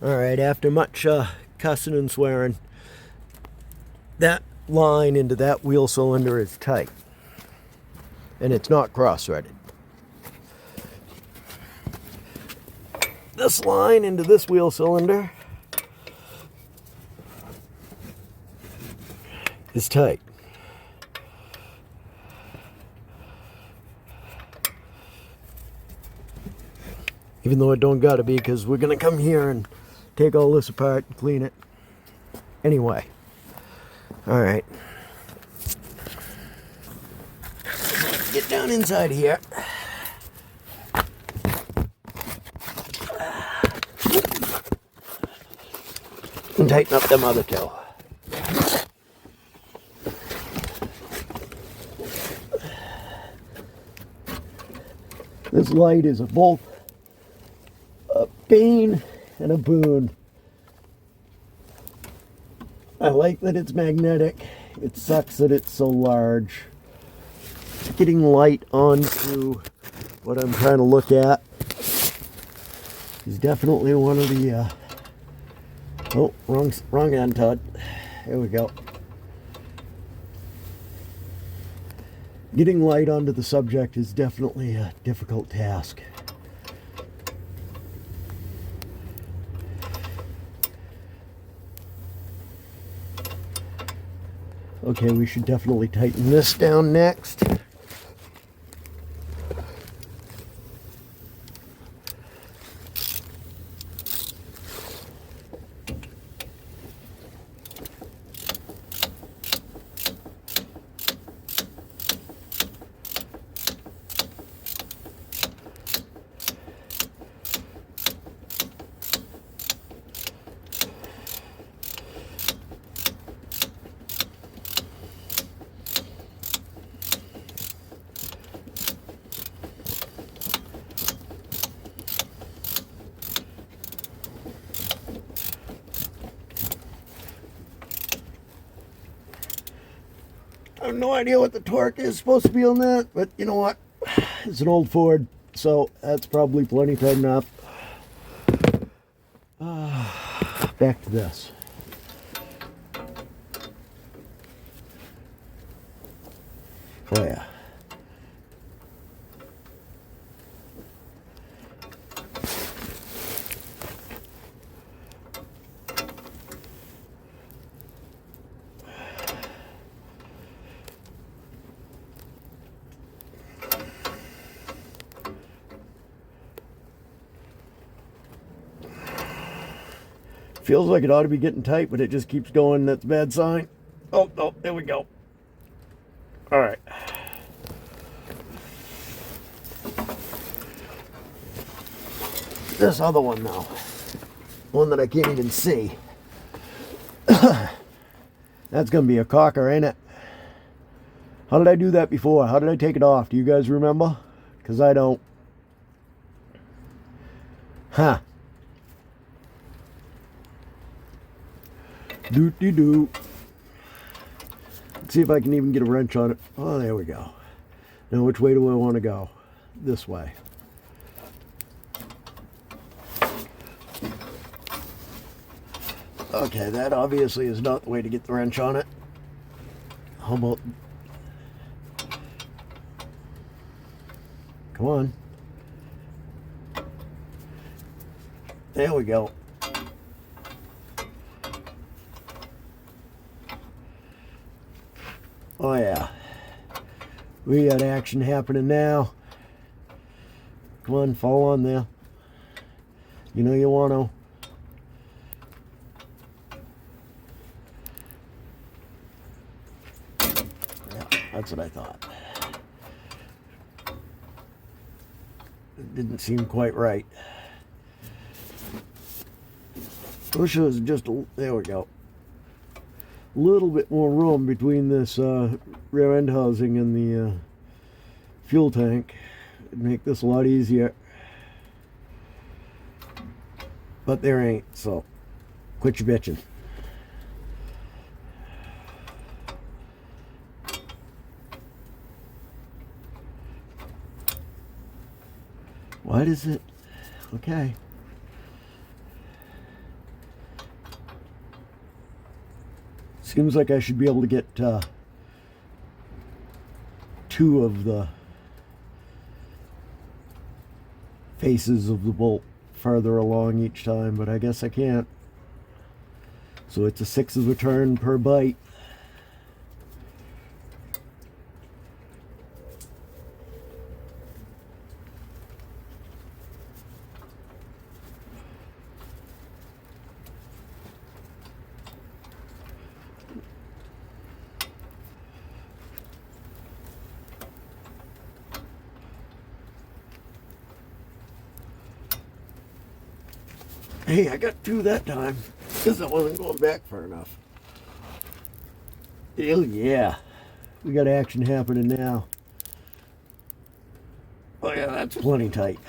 Alright, after much cussing and swearing, that line into that wheel cylinder is tight. And it's not cross-threaded. This line into this wheel cylinder is tight. Even though it don't gotta be, because we're gonna come here and take all this apart and clean it. Anyway. Alright. Get down inside here. And tighten up them other two. This light is both a bane and a boon. I like that it's magnetic. It sucks that it's so large. Getting light onto what I'm trying to look at is definitely one of the oh, wrong end, Todd. There we go. Getting light onto the subject is definitely a difficult task. Okay, we should definitely tighten this down next. I have no idea what the torque is supposed to be on that, but you know what? It's an old Ford, so that's probably plenty tight enough. Back to this. Oh yeah. Feels like it ought to be getting tight, but it just keeps going. That's a bad sign. Oh, there we go. All right. This other one, though. One that I can't even see. That's going to be a cocker, ain't it? How did I do that before? How did I take it off? Do you guys remember? Because I don't. Huh. Doot-dee-doo. Let's see if I can even get a wrench on it. Oh, there we go. Now, which way do I want to go? This way. Okay, that obviously is not the way to get the wrench on it. How about... Come on. There we go. Oh yeah, we got action happening now. Come on, fall on there. You know you want to. Yeah, that's what I thought. It didn't seem quite right. Wish there was just a, there we go. Little bit more room between this rear end housing and the fuel tank. It'd make this a lot easier, but there ain't, so quit your bitching. Why does it? Okay. Seems like I should be able to get two of the faces of the bolt farther along each time, but I guess I can't. So it's a 1/6 of a turn per bite. Hey, I got two that time because I wasn't going back far enough. Hell yeah. We got action happening now. Oh yeah, that's plenty tight.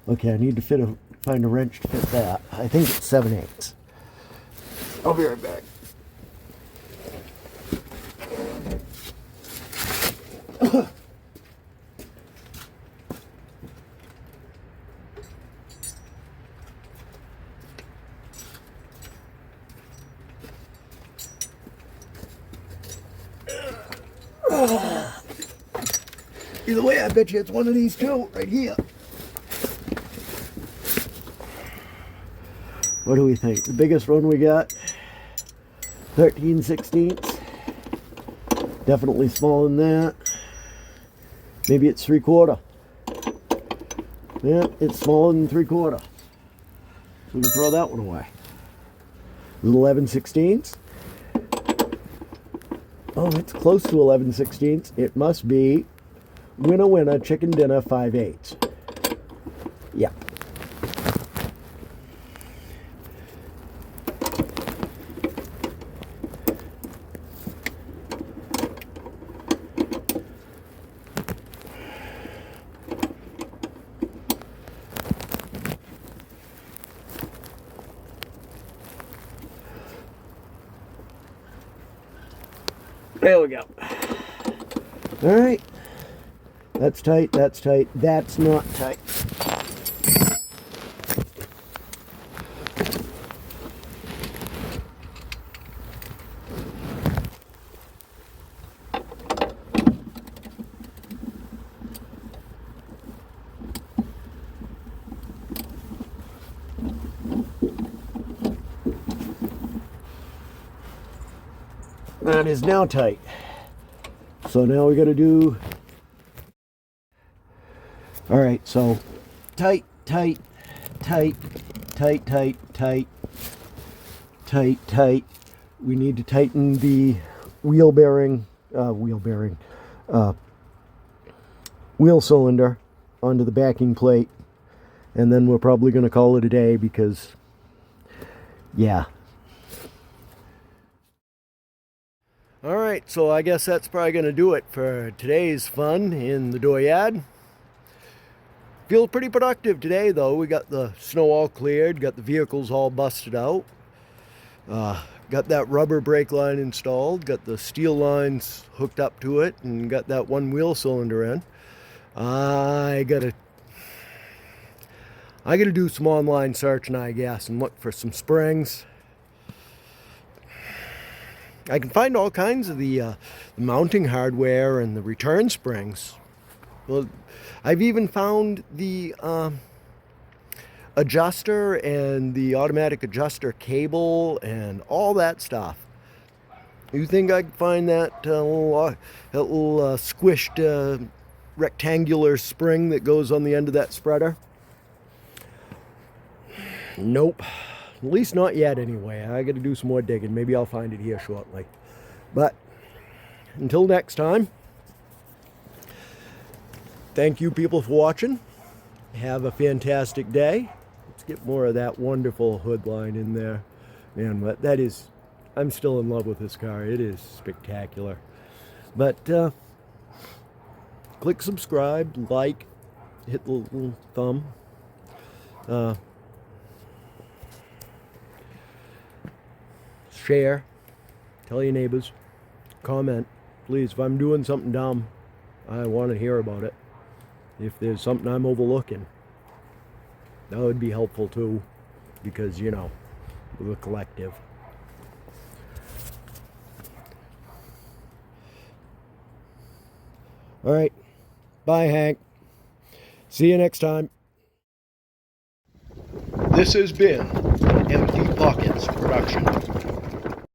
Okay, I need to find a wrench to fit that. I think it's 7/8. I'll be right back. Either way, I bet you it's one of these two right here. What do we think? The biggest one we got, 13/16. Definitely smaller than that. Maybe it's 3/4. Yeah, it's smaller than 3/4. So we can throw that one away. 11/16. Oh, it's close to 11/16. It must be winner, winner, chicken dinner, 5/8. Yeah. There we go. All right. That's tight, that's tight, that's not tight. That is now tight. So now we got to do. All right, so tight, tight, tight, tight, tight, tight, tight, tight. We need to tighten the wheel cylinder onto the backing plate, and then we're probably going to call it a day because, yeah. All right, so I guess that's probably going to do it for today's fun in the dooryard. Feels pretty productive today, though. We got the snow all cleared, got the vehicles all busted out, got that rubber brake line installed, got the steel lines hooked up to it, and got that one wheel cylinder in. I gotta do some online searching, I guess, and look for some springs. I can find all kinds of the mounting hardware and the return springs. Well, I've even found the adjuster and the automatic adjuster cable and all that stuff. You think I could find that little squished rectangular spring that goes on the end of that spreader? Nope. At least not yet anyway. I got to do some more digging. Maybe I'll find it here shortly. But until next time, thank you people for watching. Have a fantastic day. Let's get more of that wonderful hood line in there. Man, that is, I'm still in love with this car. It is spectacular. But click subscribe, like, hit the little thumb. Share, tell your neighbors, comment. Please, if I'm doing something dumb, I want to hear about it. If there's something I'm overlooking, that would be helpful too, because, you know, we're a collective. All right. Bye, Hank. See you next time. This has been Empty Pockets Production.